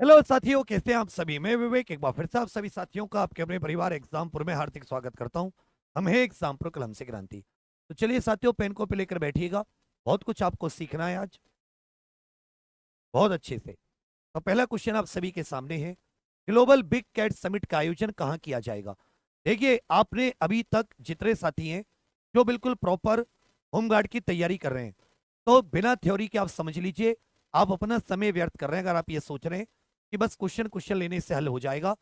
Hello साथियों, कैसे हैं आप सभी। मैं विवेक एक बार फिर से आप सभी साथियों का आपके अपने परिवार एग्जामपुर में हार्दिक स्वागत करता हूं। हम है एग्जामपुर कलम से क्रांति। तो चलिए साथियों, पेन कॉपी लेकर बैठिएगा। बहुत कुछ आपको सीखना है आज, बहुत अच्छे से। तो पहला क्वेश्चन आप सभी के सामने है, ग्लोबल बिग कैट समिट का आयोजन कहाँ किया जाएगा। देखिए, आपने अभी तक जितने साथी हैं जो बिल्कुल प्रॉपर होमगार्ड की तैयारी कर रहे हैं, तो बिना थ्योरी के आप समझ लीजिए आप अपना समय व्यर्थ कर रहे हैं। अगर आप ये सोच रहे हैं कि बस क्वेश्चन क्वेश्चन लेने से हल हो जाएगा,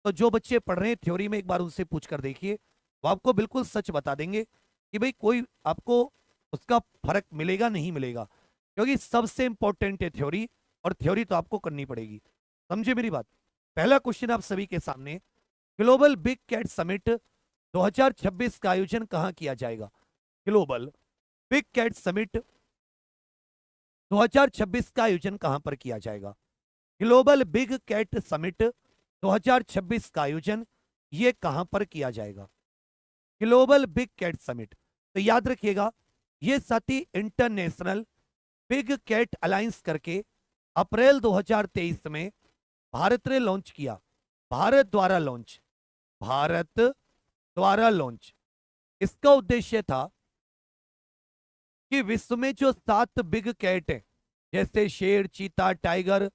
तो जो बच्चे पढ़ रहे हैं थ्योरी में एक बार उनसे पूछ कर देखिए, वो आपको बिल्कुल सच बता देंगे कि भाई कोई आपको उसका फर्क मिलेगा नहीं मिलेगा, क्योंकि सबसे इंपॉर्टेंट है थ्योरी, और थ्योरी तो आपको करनी पड़ेगी। समझे मेरी बात। पहला क्वेश्चन आप सभी के सामने, ग्लोबल बिग कैट समिट 2026 का आयोजन कहां किया जाएगा। ग्लोबल बिग कैट समिट 2026 का आयोजन कहां पर किया जाएगा। ग्लोबल बिग कैट समिट 2026 का आयोजन ये कहां पर किया जाएगा। ग्लोबल बिग कैट समिट, तो याद रखिएगा, ये साथी इंटरनेशनल बिग कैट अलायंस करके अप्रैल 2023 में भारत ने लॉन्च किया। भारत द्वारा लॉन्च, भारत द्वारा लॉन्च। इसका उद्देश्य था कि विश्व में जो 7 बिग कैट हैं, जैसे शेर, चीता, टाइगर,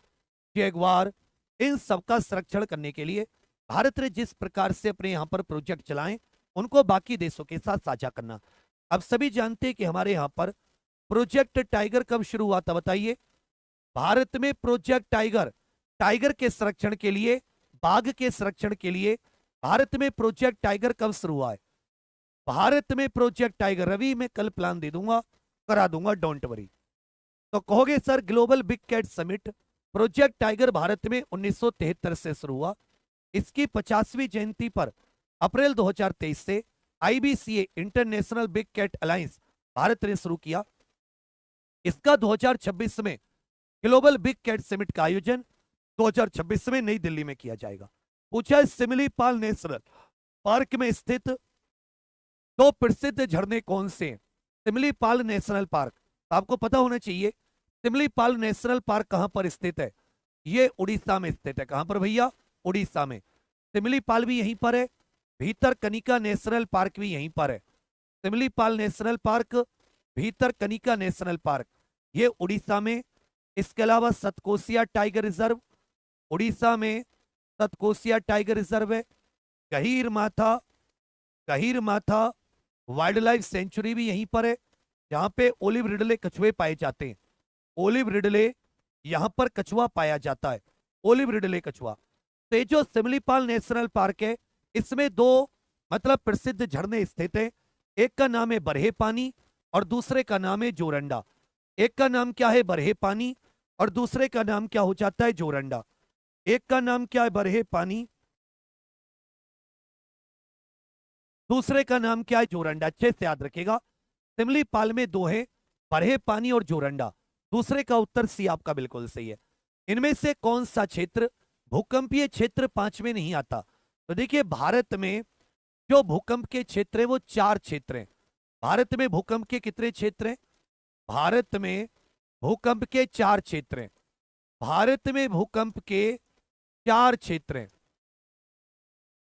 जैगवार, इन सबका संरक्षण करने के लिए भारत ने जिस प्रकार से अपने यहां पर प्रोजेक्ट चलाए, उनको बाकी देशों के साथ साझा करना। अब सभी जानते हैं कि हमारे यहां पर प्रोजेक्ट टाइगर कब शुरू हुआ था, बताइए। भारत में प्रोजेक्ट टाइगर, टाइगर के संरक्षण के लिए, बाघ के संरक्षण के लिए भारत में प्रोजेक्ट टाइगर कब शुरू हुआ है। भारत में प्रोजेक्ट टाइगर, रवि मैं कल प्लान दे दूंगा, करा दूंगा, डोंट वरी। तो कहोगे sir global big cat summit project tiger Bharat में 1973 से शुरू हुआ। इसकी 50वीं जयंती पर अप्रैल 2023 से IBCA international big cat alliance Bharat ने शुरू किया। इसका 2026 में ग्लोबल बिग कैट समिट का आयोजन 2026 में नई दिल्ली में किया जाएगा। पूछा है सिमलीपाल नेशनल पार्क में स्थित दो प्रसिद्ध झरने कौन से हैं। सिमलीपाल नेशनल पार्क, तो आपको पता होना चाहिए सिमलीपाल नेशनल पार्क कहां पर स्थित है। ये उड़ीसा में स्थित है। कहां पर भैया, उड़ीसा में। सिमलीपाल भी यहीं पर है, भीतर कनिका नेशनल पार्क भी यहीं पर है। सिमलीपाल नेशनल पार्क, भीतर कनिका नेशनल पार्क, ये उड़ीसा में। इसके अलावा सतकोसिया टाइगर रिजर्व, उड़ीसा में सतकोसिया टाइगर रिजर्व है। गहीर माथा, गहीर माथा वाइल्ड लाइफ सेंचुरी भी यहीं पर है, जहां पे ओलिव रिडले कछुए पाए जाते हैं। ओलिव रिडले, यहां पर कछुआ पाया जाता है, ओलिव रिडले कछुआ। तो ये जो सिमलीपाल नेशनल पार्क है, इसमें दो मतलब प्रसिद्ध झरने स्थित हैं। एक का नाम है बरहे पानी और दूसरे का नाम है जोरंडा। एक का नाम क्या है, बरहे पानी, और दूसरे का नाम क्या हो जाता है, जोरंडा। एक का नाम क्या है, बरहे पानी, दूसरे का नाम क्या है, जोरंडा। अच्छे से याद रखेगा, सिमलीपाल में दो है, बरहे पानी और जोरंडा। दूसरे का उत्तर सी आपका बिल्कुल सही है। इनमें से कौन सा क्षेत्र भूकंपीय क्षेत्र 5 में नहीं आता। तो देखिए, भारत में जो भूकंप के क्षेत्र है वो 4 क्षेत्र हैं। भारत में भूकंप के कितने क्षेत्र हैं, भारत में भूकंप के 4 क्षेत्र हैं। भारत में भूकंप के 4 क्षेत्र हैं।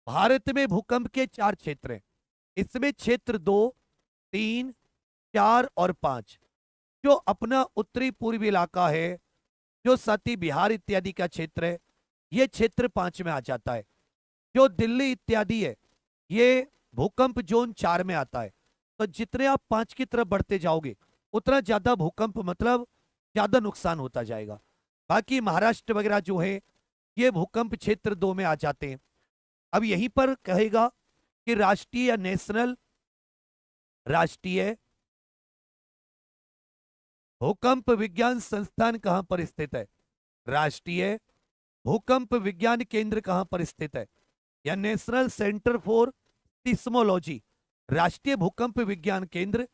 भारत में भूकंप के 4 क्षेत्र हैं। इसमें क्षेत्र 2, 3, 4 और 5, जो अपना उत्तरी पूर्वी इलाका है, जो सती बिहार इत्यादि का क्षेत्र है, ये क्षेत्र 5 में आ जाता है। जो दिल्ली इत्यादि है, ये भूकंप जोन 4 में आता है। तो जितने आप 5 की तरफ बढ़ते जाओगे, उतना ज्यादा भूकंप मतलब ज्यादा नुकसान होता जाएगा। बाकी महाराष्ट्र वगैरह जो है, ये भूकंप क्षेत्र 2 में आ जाते हैं। अब यहीं पर कहेगा कि राष्ट्रीय या नेशनल, राष्ट्रीय भूकंप विज्ञान संस्थान कहां पर स्थित है। राष्ट्रीय भूकंप विज्ञान केंद्र कहां पर स्थित है, या नेशनल सेंटर फॉर सिस्मोलॉजी, राष्ट्रीय भूकंप विज्ञान केंद्र,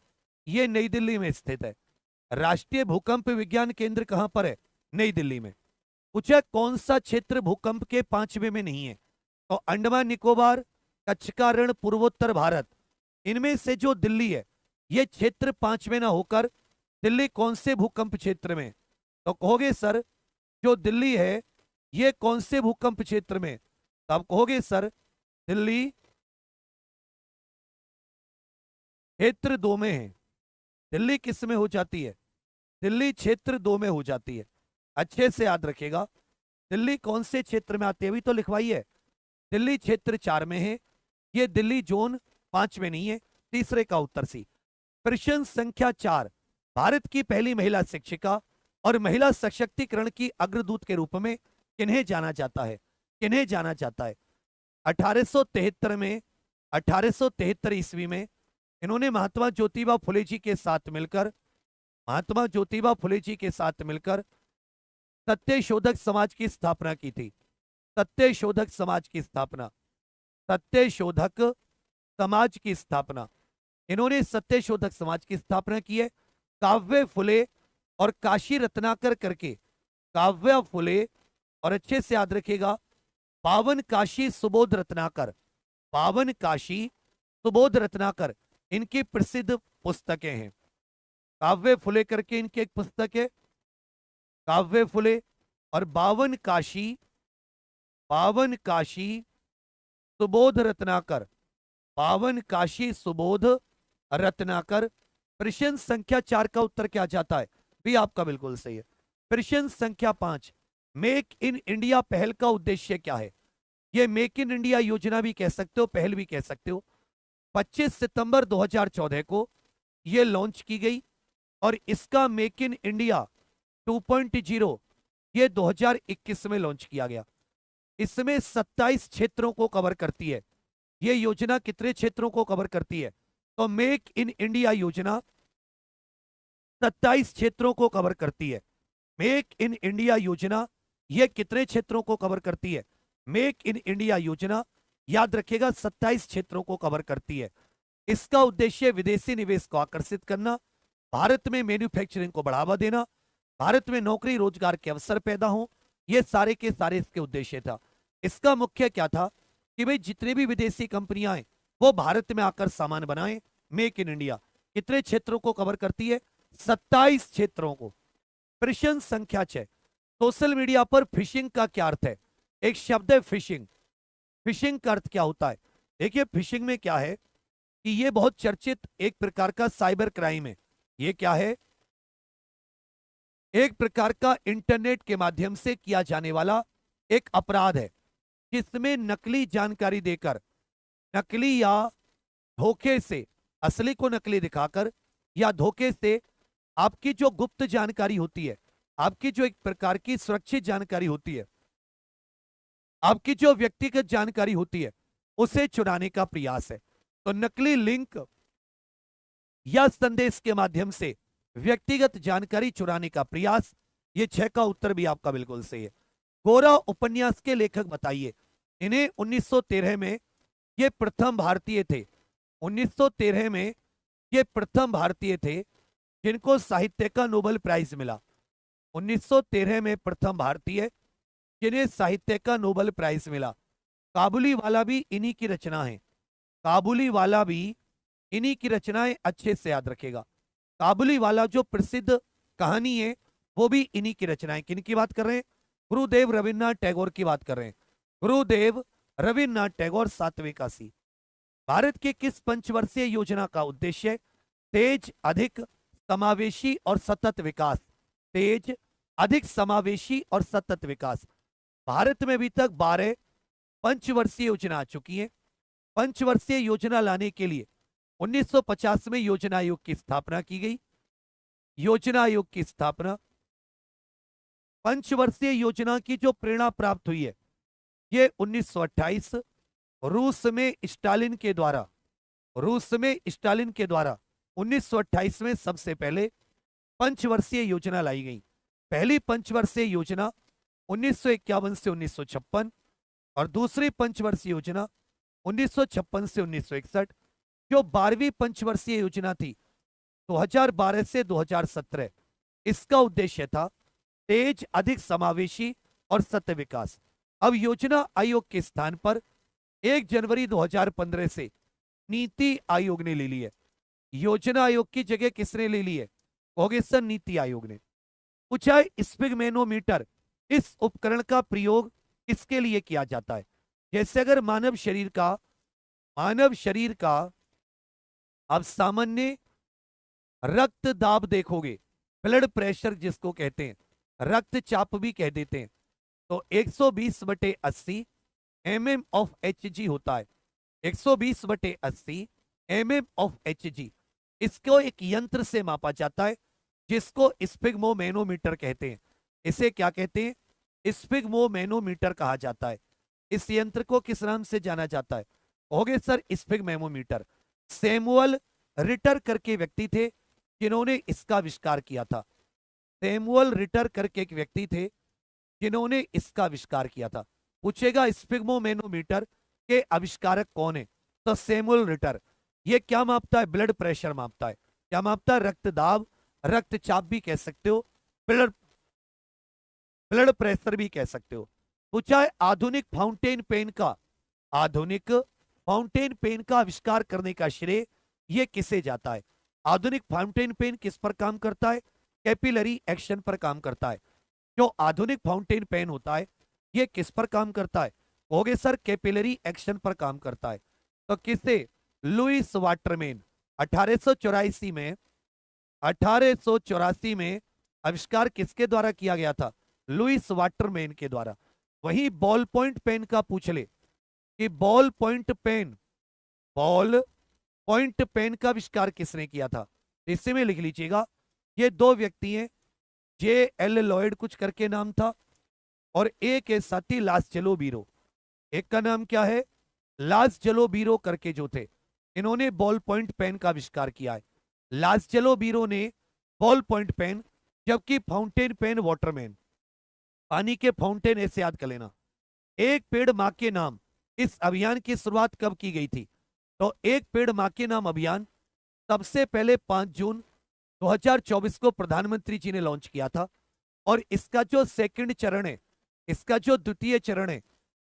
ये नई दिल्ली में स्थित है। राष्ट्रीय भूकंप विज्ञान केंद्र कहां पर है, नई दिल्ली में। पूछा कौन सा क्षेत्र भूकंप के 5वें में नहीं है, तो अंडमान निकोबार, कच्छ का रण, पूर्वोत्तर भारत, इनमें से जो दिल्ली है, ये क्षेत्र 5 में ना होकर दिल्ली कौन से भूकंप क्षेत्र में। तो कहोगे सर जो दिल्ली है ये कौन से भूकंप क्षेत्र में? तो आप कहोगे सर दिल्ली क्षेत्र 2 में है। दिल्ली किस में हो जाती है? दिल्ली क्षेत्र 2 में हो जाती है। अच्छे से याद रखिएगा, दिल्ली कौन से क्षेत्र में आती है? अभी तो लिखवाई है। दिल्ली क्षेत्र 4 में है। ये दिल्ली जोन 5 में नहीं है। तीसरे का उत्तर सी। प्रश्न संख्या 4, भारत की पहली महिला शिक्षिका और महिला सशक्तिकरण की अग्रदूत के रूप में किन्हें जाना जाता है? किन्हें जाना जाता है? 1873 में, 1873 ईस्वी में इन्होंने महात्मा ज्योतिबा फुले जी के साथ मिलकर, महात्मा ज्योतिबा फुले जी के साथ मिलकर सत्यशोधक समाज की स्थापना की थी। सत्यशोधक समाज की स्थापना, सत्यशोधक समाज की स्थापना, इन्होंने सत्यशोधक समाज की स्थापना की है। काव्य फुले और काशी रत्नाकर करके, काव्य फुले और अच्छे से याद रखिएगा पावन काशी सुबोध रत्नाकर, पावन काशी सुबोध रत्नाकर, इनकी प्रसिद्ध पुस्तकें हैं। काव्य फुले करके इनकी एक पुस्तक है, काव्य फुले, और बावन काशी, पावन काशी सुबोध रत्नाकर, पावन काशी सुबोध रत्नाकर। प्रश्न संख्या 4 का उत्तर क्या जाता है? भी आपका बिल्कुल सही है। प्रश्न संख्या 5, मेक इन इंडिया पहल का उद्देश्य क्या है? ये मेक इन इंडिया योजना भी कह सकते हो, पहल भी कह सकते हो। 25 सितंबर 2014 को ये लॉन्च की गई और इसका मेक इन इंडिया 2.0 ये 2021 में लॉन्च किया गया। इसमें 27 क्षेत्रों को कवर करती है। ये योजना कितने क्षेत्रों को कवर करती है? तो मेक इन इंडिया योजना 27 क्षेत्रों को कवर करती है। मेक इन इंडिया योजना ये कितने क्षेत्रों को कवर करती है? मेक इन इंडिया योजना याद रखिएगा 27 क्षेत्रों को कवर करती है। इसका उद्देश्य विदेशी निवेश को आकर्षित करना, भारत में मैन्युफैक्चरिंग को बढ़ावा देना, भारत में नौकरी रोजगार के अवसर पैदा हो, ये सारे के सारे इसके उद्देश्य था। इसका मुख्य क्या था कि भाई जितने भी विदेशी कंपनियां हैं वो भारत में आकर सामान बनाएं। मेक इन इंडिया कितने क्षेत्रों को कवर करती है? 27 क्षेत्रों को। प्रश्न संख्या 6, सोशल मीडिया पर फिशिंग का क्या अर्थ है? एक शब्द है फिशिंग। फिशिंग का अर्थ क्या होता है? देखिए फिशिंग में क्या है कि ये बहुत चर्चित एक प्रकार का साइबर क्राइम है। ये क्या है? एक प्रकार का इंटरनेट के माध्यम से किया जाने वाला एक अपराध है जिसमें नकली जानकारी देकर, नकली या धोखे से असली को नकली दिखाकर या धोखे से आपकी जो गुप्त जानकारी होती है, आपकी जो एक प्रकार की सुरक्षित जानकारी होती है, आपकी जो व्यक्तिगत जानकारी होती है, उसे चुराने का प्रयास है। तो नकली लिंक या संदेश के माध्यम से व्यक्तिगत जानकारी चुराने का प्रयास, ये 6 का उत्तर भी आपका बिल्कुल सही है। गोरा उपन्यास के लेखक बताइए। इन्हें 1913 में ये प्रथम भारतीय थे। 1913 में ये प्रथम भारतीय थे जिनको साहित्य का नोबेल प्राइज मिला। 1913 में प्रथम भारतीय जिन्हें साहित्य का नोबेल प्राइज मिला। काबुली वाला भी इन्हीं की रचना है। काबुली वाला भी इन्हीं की रचनाएं, अच्छे से याद रखेगा। काबुली वाला जो प्रसिद्ध कहानी है वो भी इन्हीं की रचनाएं। किन की बात कर रहे हैं? गुरुदेव रविन्द्रनाथ टैगोर की बात कर रहे हैं। गुरुदेव रविन्द्रनाथ टैगोर, 7वें काशी। भारत के किस पंचवर्षीय योजना का उद्देश्य तेज, अधिक समावेशी और सतत विकास? तेज, अधिक समावेशी और सतत विकास। भारत में अभी तक 12 पंचवर्षीय योजना आ चुकी है। पंचवर्षीय योजना लाने के लिए 1950 में योजना आयोग की स्थापना की गई। योजना आयोग की स्थापना, पंचवर्षीय योजना की जो प्रेरणा प्राप्त हुई है ये 1928 रूस में स्टालिन के द्वारा, रूस में स्टालिन के द्वारा 1928 में सबसे पहले पंचवर्षीय योजना लाई गई। पहली पंचवर्षीय योजना 1951 से 1956 और दूसरी पंचवर्षीय योजना 1956 से 1961। जो 12वीं पंचवर्षीय योजना थी 2012 से 2017, इसका उद्देश्य था तेज, अधिक समावेशी और सतत विकास। अब योजना आयोग के स्थान पर 1 जनवरी 2015 से नीति आयोग ने ले ली है। योजना आयोग की जगह किसने ले ली है? कहोगे सर नीति आयोग ने। पूछा है स्पिगमेनोमीटर इस उपकरण का प्रयोग किसके लिए किया जाता है? जैसे अगर मानव शरीर का आप सामान्य रक्त दाब देखोगे, ब्लड प्रेशर जिसको कहते हैं, रक्तचाप भी कह देते हैं, तो 120/80 mm ऑफ Hg होता है। 120/80 mm ऑफ Hg, इसको एक यंत्र से मापा जाता है जिसको स्पिग्मोमेनोमीटर कहते हैं। इसे क्या कहते हैं? स्पिग्मोमेनोमीटर कहा जाता है। इस यंत्र को किस नाम से जाना जाता है? होगे सर, स्पिग्मोमीटर। सैमुअल रिटर करके व्यक्ति थे जिन्होंने इसका आविष्कार किया था। सैमुअल रिटर करके एक व्यक्ति थे जिन्होंने इसका आविष्कार किया था। पूछेगा स्पिग्मोमेनोमीटर के आविष्कारक कौन है? तो सैमुअल रिटर। ये क्या मापता है? ब्लड प्रेशर मापता है। क्या मापता है? रक्तदाब, रक्तचाप भी कह सकते हो, ब्लड ब्लड प्रेशर भी कह सकते हो। पूछा है आधुनिक फाउंटेन पेन का आविष्कार करने का श्रेय ये किसे जाता है? आधुनिक फाउंटेन पेन किस पर काम करता है? कैपिलरी एक्शन पर काम करता है। जो आधुनिक फाउंटेन पेन होता है ये किस पर काम करता है? होगे सर, कैपिलरी एक्शन पर काम करता है। तो किसे? Lewis Waterman. 1884 में आविष्कार किसके द्वारा किया गया था? लुईस वाटरमैन के द्वारा। वही बॉल पॉइंट पेन का पूछ ले कि बॉल पॉइंट पेन का आविष्कार किसने किया था? इसी में लिख लीजिएगा, ये दो व्यक्ति हैं, J.L. लॉयड कुछ करके नाम था, और एक है साथी लासचेलो बीरो। एक का नाम क्या है? लासचेलो बीरो करके जो थे, इन्होंने बॉल पॉइंट पेन का आविष्कार किया है। लासचेलो बीरो ने बॉल पॉइंट पेन, जबकि फाउंटेन पेन वाटरमैन। पानी के फाउंटेन ऐसे याद कर लेना। एक पेड़ मां के नाम, इस अभियान की शुरुआत कब की गई थी? तो एक पेड़ मां के नाम अभियान सबसे पहले 5 जून 2024 को प्रधानमंत्री जी ने लॉन्च किया था, और इसका जो सेकंड चरण है, इसका जो द्वितीय चरण है,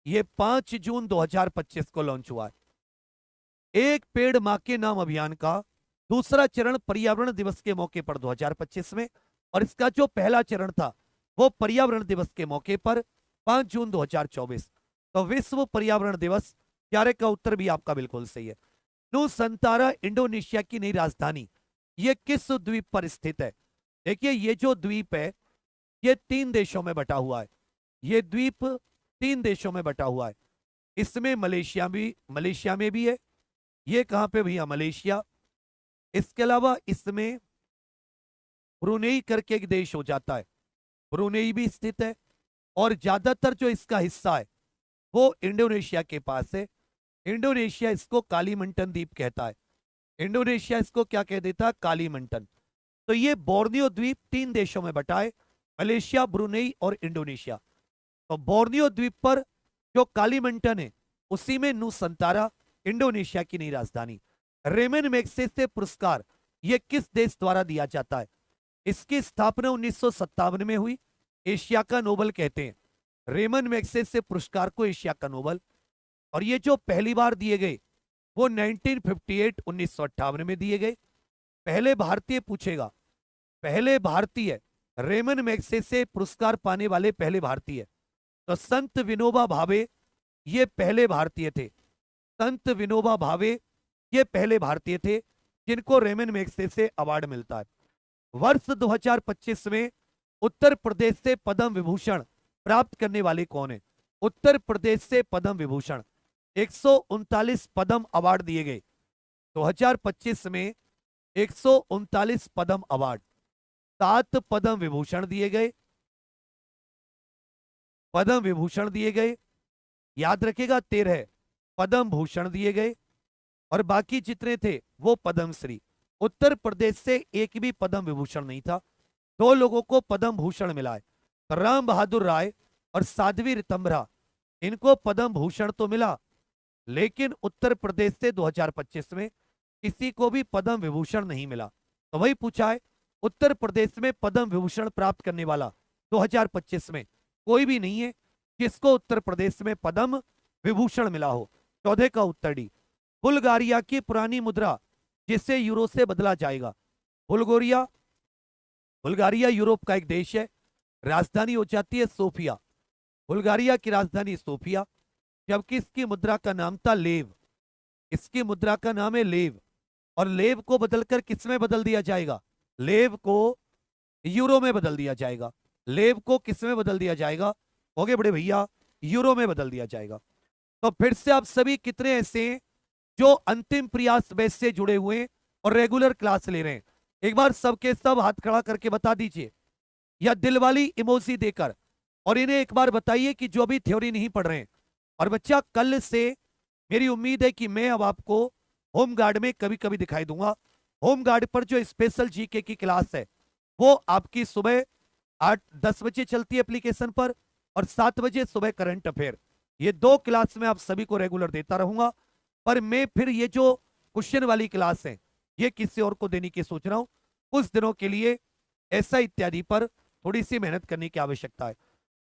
ये 5 जून 2025 को लॉन्च हुआ है। एक पेड़ मां के नाम अभियान का दूसरा चरण पर्यावरण दिवस के मौके पर 2025 में, और इसका जो पहला चरण था वो पर्यावरण दिवस के मौके पर 5 जून 2024। तो विश्व पर्यावरण दिवस, प्यारे का उत्तर भी आपका बिल्कुल सही है। नुसंतारा इंडोनेशिया की नई राजधानी, ये किस द्वीप पर स्थित है? देखिए, ये जो द्वीप है ये 3 देशों में बटा हुआ है। ये द्वीप 3 देशों में बटा हुआ है। इसमें मलेशिया में भी है। ये कहां पे भैया? मलेशिया। इसके अलावा इसमें ब्रुनेई करके एक देश हो जाता है, ब्रुनेई भी स्थित है, और ज्यादातर जो इसका हिस्सा है वो इंडोनेशिया के पास है। इंडोनेशिया इसको कालीमंटन द्वीप कहता है। इंडोनेशिया इसको क्या कह देता है? कालीमंटन। तो ये बोर्नियो द्वीप 3 देशों में बटा है, मलेशिया, ब्रुनेई और इंडोनेशिया। तो बोर्नियो द्वीप पर जो कालीमंटन है उसी में नुसंतारा, इंडोनेशिया की नई राजधानी। रेमन मैग्सेसे पुरस्कार ये किस देश द्वारा दिया जाता है? इसकी स्थापना 1957 में हुई, एशिया का नोबल कहते हैं। रेमन मैग्सेसे पुरस्कार को एशिया का नोबल। और ये जो पहली बार दिए गए वो 1958 में दिए गए। पहले भारतीय पूछेगा, पहले भारतीय रेमन मैग्सेसे पुरस्कार पाने वाले पहले भारतीय, तो संत विनोबा भावे ये पहले भारतीय थे। संत विनोबा भावे ये पहले भारतीय थे जिनको रेमन मैग्सेसे अवार्ड मिलता है। वर्ष 2025 में उत्तर प्रदेश से पद्म विभूषण प्राप्त करने वाले कौन है? उत्तर प्रदेश से पद्म विभूषण 139 पद्म अवार्ड दिए गए 2025 में। 139 पद्म अवार्ड, 7 पद्म विभूषण दिए गए, याद रखिएगा 13 पद्म भूषण दिए गए, और बाकी जितने थे वो पद्मश्री। उत्तर प्रदेश से एक भी पद्म विभूषण नहीं था। 2 लोगों को पद्म भूषण मिला है, राम बहादुर राय और साध्वी रितंभरा, इनको पद्म भूषण तो मिला, लेकिन उत्तर प्रदेश से 2025 में किसी को भी पद्म विभूषण नहीं मिला। तो वही पूछा है, उत्तर प्रदेश में पद्म विभूषण प्राप्त करने वाला 2025 में कोई भी नहीं है जिसको उत्तर प्रदेश में पद्म विभूषण मिला हो। 14 का उत्तर डी। बुल्गारिया की पुरानी मुद्रा जिसे यूरो से बदला जाएगा। बुल्गारिया यूरोप का एक देश है राजधानी हो जाती है सोफिया। बुल्गारिया की राजधानी सोफिया, जबकि इसकी मुद्रा का नाम था लेव। इसकी मुद्रा का नाम है लेव। और लेव को बदलकर किस में बदल दिया जाएगा? लेव को यूरो में बदल दिया जाएगा। लेव को किस में बदल दिया जाएगा? होगे बड़े भैया, यूरो में बदल दिया जाएगा। तो फिर से आप सभी कितने ऐसे हैं जो अंतिम प्रयास बैच से जुड़े हुए हैं और रेगुलर क्लास ले रहे हैं? एक बार सबके सब हाथ खड़ा करके बता दीजिए, या दिल वाली इमोजी देकर। और इन्हें एक बार बताइए कि जो अभी थ्योरी नहीं पढ़ रहे हैं। और बच्चा, कल से मेरी उम्मीद है कि मैं अब आपको होम गार्ड में कभी कभी दिखाई दूंगा। होम गार्ड पर जो स्पेशल जीके की क्लास है वो आपकी सुबह 8-10 बजे चलती है एप्लीकेशन पर, और 7 बजे सुबह करंट अफेयर। ये 2 क्लास में आप सभी को रेगुलर देता रहूंगा। पर मैं फिर ये जो क्वेश्चन वाली क्लास है ये किसी और को देने की सोच रहा हूं कुछ दिनों के लिए। ऐसा इत्यादि पर थोड़ी सी मेहनत करने की आवश्यकता है।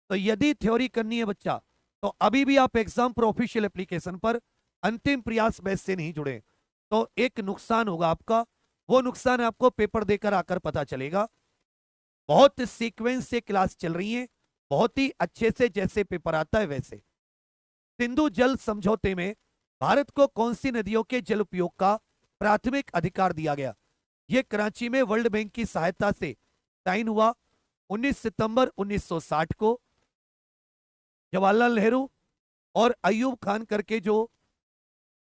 तो यदि थ्योरी करनी है बच्चा, तो अभी भी आप एग्जाम पर ऑफिशियल एप्लीकेशन पर अंतिम प्रयास बैच से नहीं जुड़े तो एक नुकसान होगा आपका। वो नुकसान आपको पेपर देकर आकर पता चलेगा। बहुत सीक्वेंस से क्लास चल रही है, बहुत ही अच्छे से, जैसे पेपर आता है वैसे। सिंधु जल समझौते में भारत को कौन सी नदियों के जल उपयोग का प्राथमिक अधिकार दिया गया? यह कराची में वर्ल्ड बैंक की सहायता से साइन हुआ 19 सितंबर 1960 को। जवाहरलाल नेहरू और अयूब खान करके जो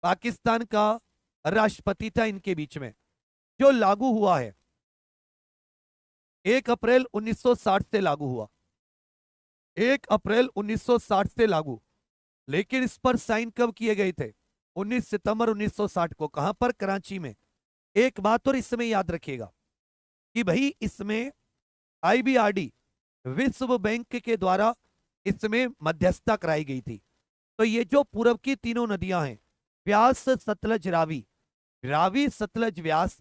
पाकिस्तान का राष्ट्रपति था, इनके बीच में जो लागू हुआ है 1 अप्रैल 1960 से लागू हुआ। 1 अप्रैल 1960 से लागू। लेकिन इस पर साइन कब किए गए थे? 19 सितंबर 1960 को। कहां पर? कराची में। एक बात और इसमें याद रखिएगा कि भाई इसमें आईबीआरडी विश्व बैंक के द्वारा इसमें मध्यस्थता कराई गई थी। तो ये जो पूरब की तीनों नदियां हैं, व्यास, सतलज, रावी, रावी, सतलज, व्यास,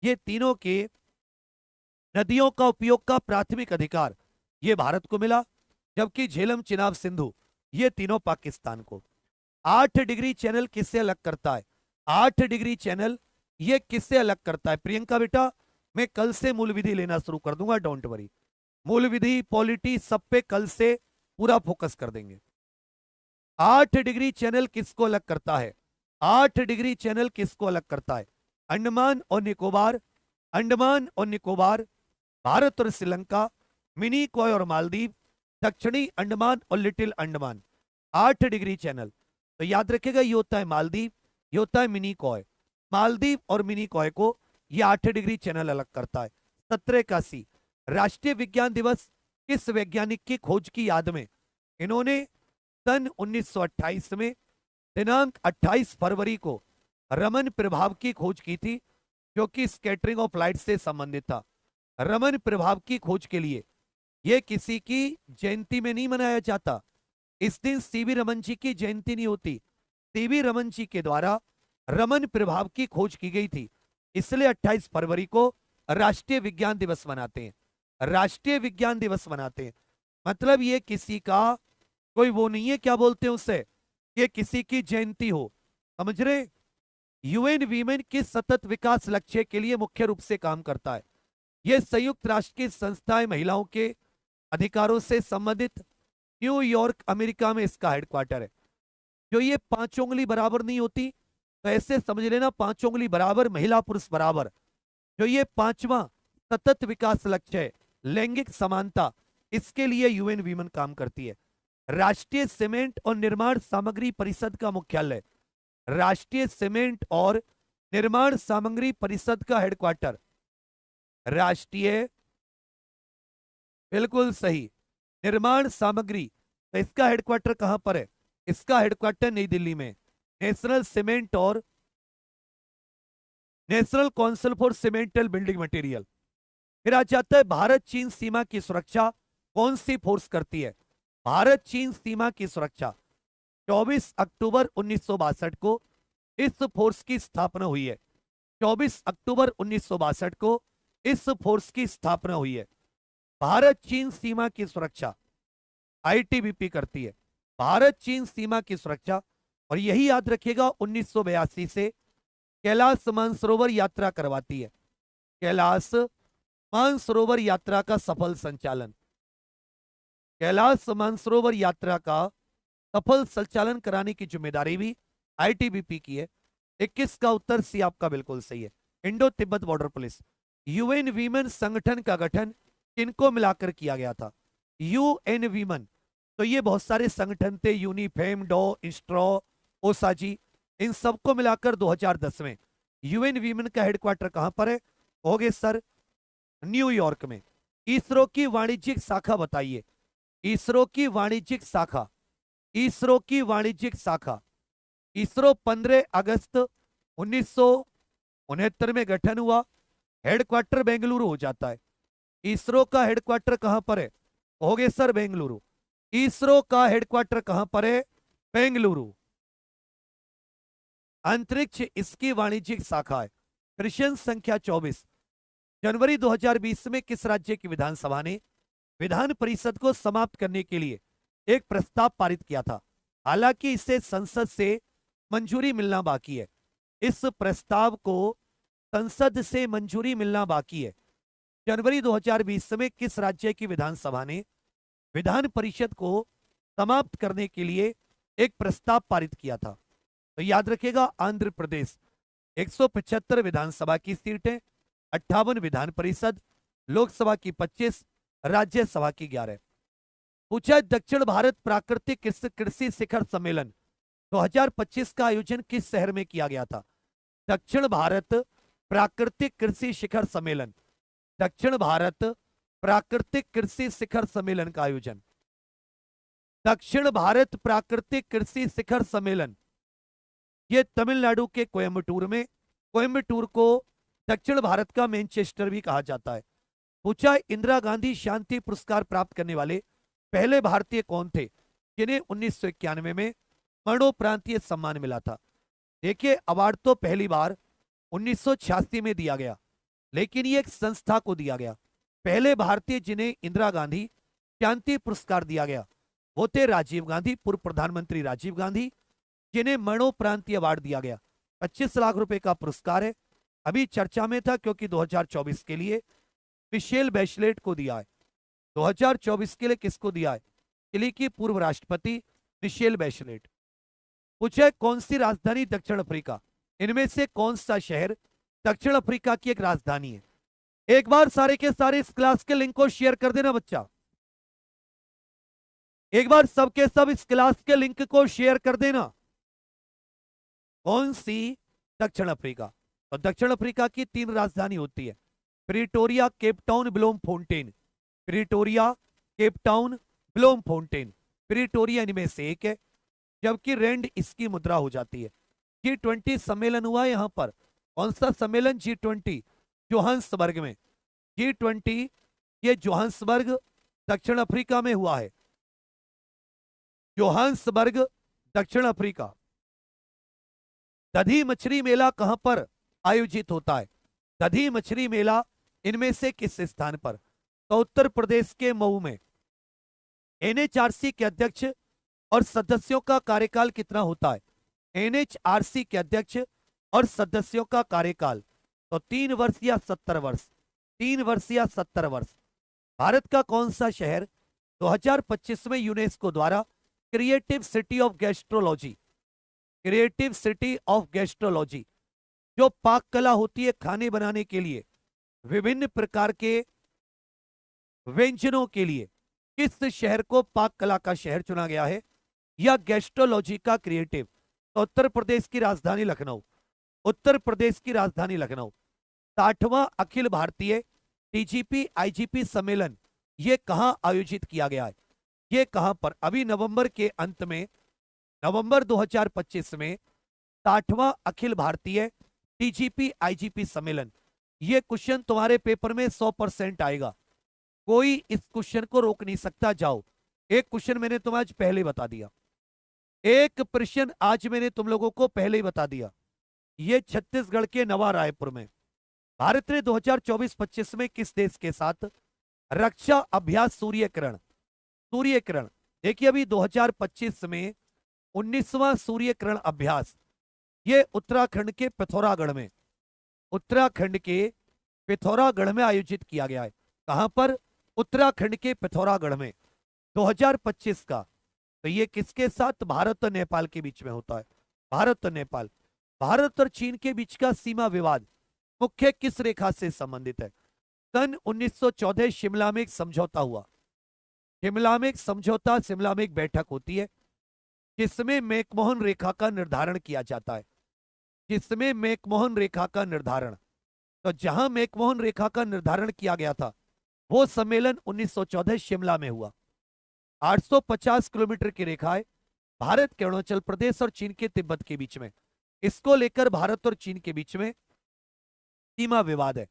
ये तीनों के नदियों का उपयोग का प्राथमिक अधिकार ये भारत को मिला, जबकि झेलम, चिनाब, सिंधु ये तीनों पाकिस्तान को। 8 डिग्री चैनल किससे अलग करता है? 8 डिग्री चैनल ये किससे अलग करता है? प्रियंका बेटा, मैं कल से मूल विधि लेना शुरू कर दूंगा, डोंट वरी। मूल विधि, पॉलिटी, सब पे कल से पूरा फोकस कर देंगे। 8 डिग्री चैनल किसको अलग करता है? 8 डिग्री चैनल किसको अलग करता है? अंडमान और निकोबार, अंडमान और निकोबार, भारत और श्रीलंका, मिनीकॉय और मालदीव, दक्षिणी अंडमान और लिटिल अंडमान। 8 degree channel. तो याद रखिएगा, ये होता है मालदीव, ये होता है मिनीकॉय। मालदीव और मिनीकॉय को ये 8 डिग्री चैनल अलग करता है। 1781 राष्ट्रीय विज्ञान दिवस किस वैज्ञानिक की खोज की याद में? इन्होंने सन 1928 में दिनांक 28 फरवरी को रमन प्रभाव की खोज की थी, जो कि स्कैटरिंग ऑफ लाइट से संबंधित था। रमन प्रभाव की खोज के लिए यह किसी की जयंती में नहीं मनाया जाता। इस दिन सीवी रमन जी की जयंती नहीं होती। सीवी रमन जी के द्वारा रमन प्रभाव की खोज की गई थी, इसलिए 28 फरवरी को राष्ट्रीय विज्ञान दिवस मनाते हैं। राष्ट्रीय विज्ञान दिवस मनाते हैं मतलब ये किसी का कोई वो नहीं है, क्या बोलते हैं उसे, ये किसी की जयंती हो, समझ रहे? यूएन वीमेन के सतत विकास लक्ष्य के लिए मुख्य रूप से काम करता है। यह संयुक्त राष्ट्र की संस्थाएं महिलाओं के अधिकारों से संबंधित न्यूयॉर्क, अमेरिका में इसका हेडक्वार्टर है। जो ये 5 उंगली बराबर नहीं होती, तो ऐसे समझ लेना 5 उंगली बराबर, महिला पुरुष बराबर। जो ये 5वां सतत विकास लक्ष्य है, लैंगिक समानता, इसके लिए यूएन वीमेन काम करती है। राष्ट्रीय सीमेंट और निर्माण सामग्री परिषद का मुख्यालय, राष्ट्रीय सीमेंट और निर्माण सामग्री परिषद का हेडक्वार्टर, राष्ट्रीय, बिल्कुल सही, निर्माण सामग्री, तो इसका हेडक्वार्टर कहां पर है? इसका हेडक्वार्टर नई दिल्ली में। नेशनल सीमेंट और national council for cemental building material. फिर आ जाता है भारत चीन सीमा की सुरक्षा कौन सी फोर्स करती है? भारत चीन सीमा की सुरक्षा 24 अक्टूबर 1962 को इस फोर्स की स्थापना हुई है। 24 अक्टूबर 1962 को इस फोर्स की स्थापना हुई है। भारत चीन सीमा की सुरक्षा आईटीबीपी करती है, भारत चीन सीमा की सुरक्षा। और यही याद रखिएगा 1982 से कैलाश मानसरोवर यात्रा करवाती है। कैलाश मानसरोवर यात्रा का सफल संचालन कैलाश मानसरोवर यात्रा का सफल संचालन कराने की जिम्मेदारी भी आईटीबीपी की है। 21 का उत्तर सी आपका बिल्कुल सही है। Indo Tibet border police. UN women संगठन का गठन किनको मिलाकर किया गया था? यूएन वीमेन, तो ये बहुत सारे संगठन थे, यूनिफेम, डॉ, इंस्ट्रॉ, ओसाजी, इन सबको मिलाकर 2010 में यूएन वीमेन का हेडक्वार्टर कहां पर है? होगे सर न्यूयॉर्क में। इसरो की वाणिज्यिक शाखा बताइए। इसरो की वाणिज्यिक शाखा, इसरो की वाणिज्यिक शाखा। इसरो 15 अगस्त 1969 में गठन हुआ, हेडक्वार्टर बेंगलुरु हो जाता है। इसरो का हेडक्वार्टर कहां पर है? होगे सर बेंगलुरु। इसरो का हेडक्वार्टर कहां पर है? बेंगलुरु। अंतरिक्ष इसकी वाणिज्यिक शाखा है। प्रश्न संख्या 24। जनवरी 2020 में किस राज्य की विधानसभा ने विधान परिषद को समाप्त करने के लिए एक प्रस्ताव पारित किया था? हालांकि इसे संसद से मंजूरी मिलना बाकी है। इस प्रस्ताव को संसद से मंजूरी मिलना बाकी है। जनवरी 2020 में किस राज्य की विधानसभा ने विधान परिषद को समाप्त करने के लिए एक प्रस्ताव पारित किया था? तो याद रखिएगा आंध्र प्रदेश। 175 विधानसभा की सीटें, 58 विधान परिषद, लोकसभा की 25, राज्यसभा की 11। पूछा दक्षिण भारत प्राकृतिक कृषि शिखर सम्मेलन 2025 का आयोजन किस शहर में किया गया था? दक्षिण भारत प्राकृतिक कृषि शिखर सम्मेलन, दक्षिण भारत प्राकृतिक कृषि शिखर सम्मेलन का आयोजन, दक्षिण भारत प्राकृतिक कृषि शिखर सम्मेलन, ये तमिलनाडु के कोयम्बटूर में। कोयम्बटूर को दक्षिण भारत का मैनचेस्टर भी कहा जाता है। पूछा इंदिरा गांधी शांति पुरस्कार प्राप्त करने वाले पहले भारतीय कौन थे जिन्हें 1991 में मरणोपरांतीय सम्मान मिला था? देखिए अवार्ड तो पहली बार 1986 में दिया गया, लेकिन ये एक संस्था को दिया गया। पहले भारतीय जिन्हें इंदिरा गांधी शांति पुरस्कार दिया गया वो थे राजीव गांधी, पूर्व प्रधानमंत्री राजीव गांधी, जिन्हें मरणोपरांतीय अवार्ड दिया गया। 25 लाख रुपए का पुरस्कार है। अभी चर्चा में था क्योंकि 2024 के लिए मिशेल बैचलेट को दिया है। 2024 के लिए किसको दिया है? चिली की पूर्व राष्ट्रपति मिशेल बैचलेट। पूछे कौन सी राजधानी दक्षिण अफ्रीका, इनमें से कौन सा शहर दक्षिण अफ्रीका की एक राजधानी है? एक बार सारे के सारे इस क्लास के लिंक को शेयर कर देना बच्चा। एक बार सबके सब इस क्लास के लिंक को शेयर कर देना। कौन सी? दक्षिण अफ्रीका। तो दक्षिण अफ्रीका की 3 राजधानी होती है, Pretoria, Cape Town, Blom Fontaine. Pretoria, Cape Town, Blom Fontaine. Pretoria इनमें से एक है, जबकि रेंड इसकी मुद्रा हो जाती है। G20 सम्मेलन हुआ यहां पर। कौन सा सम्मेलन? G20 जोहान्सबर्ग में। G20 ये जोहान्सबर्ग दक्षिण अफ्रीका में हुआ है। जोहान्सबर्ग दक्षिण अफ्रीका। दधी मछली मेला कहां पर आयोजित होता है? दधी मछली मेला इनमें से किस स्थान पर? तो उत्तर प्रदेश के मऊ में। एनएचआरसी के अध्यक्ष और सदस्यों का कार्यकाल कितना होता है? एनएचआरसी के अध्यक्ष और सदस्यों का कार्यकाल तो 3 वर्ष या 70 वर्ष। 3 वर्ष या 70 वर्ष। भारत का कौन सा शहर 2025 में यूनेस्को द्वारा creative city of gastrology, creative city of gastrology, जो पाक कला होती है खाने बनाने के लिए, विभिन्न प्रकार के व्यंजनों के लिए, किस शहर को पाक कला का शहर चुना गया है या गैस्ट्रोलॉजी का क्रिएटिव? तो उत्तर प्रदेश की राजधानी लखनऊ। उत्तर प्रदेश की राजधानी लखनऊ। 60वां अखिल भारतीय डीजीपी आईजीपी सम्मेलन ये कहां आयोजित किया गया है? ये कहां पर? अभी नवंबर के अंत में, नवंबर 2025 में 60वां अखिल भारतीय डीजीपी आईजीपी सम्मेलन। ये क्वेश्चन तुम्हारे पेपर में 100% आएगा, कोई इस क्वेश्चन को रोक नहीं सकता। जाओ, एक क्वेश्चन मैंने तुम्हें आज पहले ही बता दिया, एक प्रश्न आज मैंने तुम लोगों को पहले ही बता दिया। ये छत्तीसगढ़ के नवा रायपुर में भारत ने 2024-25 में किस देश के साथ रक्षा अभ्यास सूर्यकिरण, सूर्यकिरण देखिए अभी 2025 में 19वां सूर्यकिरण अभ्यास ये उत्तराखंड के पिथौरागढ़ में, उत्तराखंड के पिथौरागढ़ में आयोजित किया गया है। कहां पर? उत्तराखंड के पिथौरागढ़ में। 2025 का, तो ये किसके साथ? भारत और नेपाल के बीच में होता है। भारत और नेपाल, भारत और चीन के बीच का सीमा विवाद मुख्य किस रेखा से संबंधित है? सन 1914 शिमला में एक समझौता हुआ। शिमला में एक समझौता, शिमला में एक बैठक होती है जिसमें मैकमोहन रेखा का निर्धारण किया जाता है। जिसमें मैकमोहन रेखा का निर्धारण, तो जहां मैकमोहन रेखा का निर्धारण किया गया था वो सम्मेलन 1914 शिमला में हुआ। 850 किलोमीटर की रेखा है भारत के अरुणाचल प्रदेश और चीन के तिब्बत के बीच में। इसको लेकर भारत और चीन के बीच में सीमा विवाद है।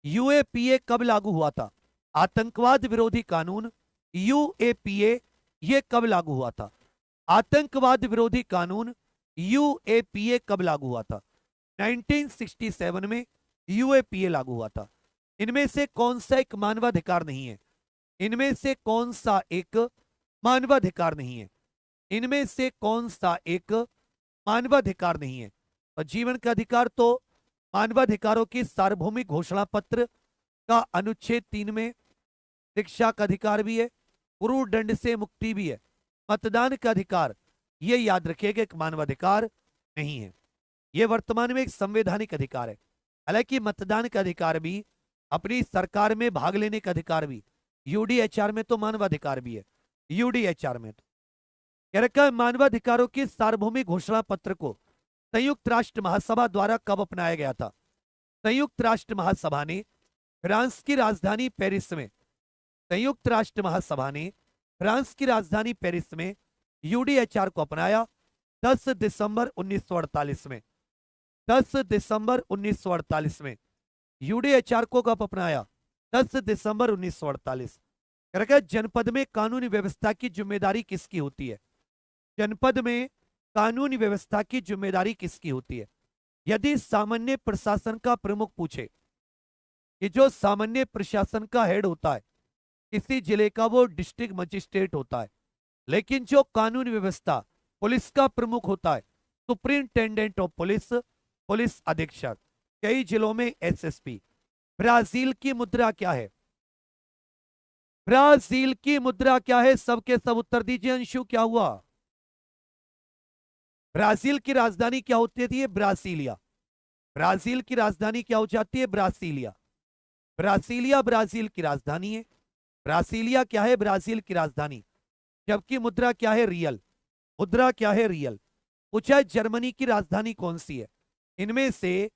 यूएपीए कब लागू हुआ था? आतंकवाद विरोधी कानून यूएपीए ये कब लागू हुआ था? आतंकवाद विरोधी कानून यूएपीए कब लागू हुआ था? 1967 में यूएपीए लागू हुआ था। इनमें से कौन सा एक मानवाधिकार नहीं है? इनमें से कौन सा एक मानवाधिकार नहीं है? इनमें से कौन सा एक मानवाधिकार नहीं है? और जीवन का अधिकार तो मानवाधिकारों की सार्वभौमिक घोषणा पत्र का अनुच्छेद 3 में, शिक्षा का अधिकार भी है, क्रूर दंड से मुक्ति भी है, मतदान का अधिकार, ये याद रखिएगा, एक मानवाधिकार नहीं है। ये वर्तमान में एक संवैधानिक अधिकार है। हालांकि मतदान का अधिकार भी, अपनी सरकार में भाग लेने का अधिकार भी, यूडीएचआर में तो मानवाधिकार भी है। यूडीएचआर में तो कह रखा है मानवाधिकारों के सार्वभौमिक घोषणा पत्र को संयुक्त राष्ट्र महासभा द्वारा कब अपनाया गया था? संयुक्त राष्ट्र महासभा ने फ्रांस की राजधानी पेरिस में, संयुक्त राष्ट्र महासभा ने फ्रांस की राजधानी पेरिस में यूडीएचआर को अपनाया 10 दिसंबर 1948 में। 10 दिसंबर 1948 में यूडीएचआर को कब अपनाया? 10 दिसंबर 1948। जनपद में कानूनी व्यवस्था की जिम्मेदारी किसकी होती है? जनपद में कानूनी व्यवस्था की जिम्मेदारी किसकी होती है? यदि सामान्य प्रशासन का प्रमुख पूछे कि जो सामान्य प्रशासन का हेड होता है किसी जिले का, वो डिस्ट्रिक्ट मजिस्ट्रेट होता है। लेकिन जो कानूनी व्यवस्था पुलिस का प्रमुख होता है, सुप्रिंटेंडेंट ऑफ पुलिस, पुलिस अधीक्षक, कई जिलों में एसएसपी। ब्राजील की मुद्रा क्या है? ब्राजील की मुद्रा क्या है? सबके सब उत्तर दीजिए। अंशु क्या हुआ? ब्राजील की राजधानी क्या होती थी? ब्रासीलिया। ब्राजील की राजधानी क्या हो जाती है? ब्रासीलिया। ब्रासीलिया ब्राजील की राजधानी है। ब्रासीलिया क्या है? ब्राजील की राजधानी। जबकि मुद्रा क्या है? रियल। मुद्रा क्या है? रियल। पूछा है जर्मनी की राजधानी कौन सी है? इनमें से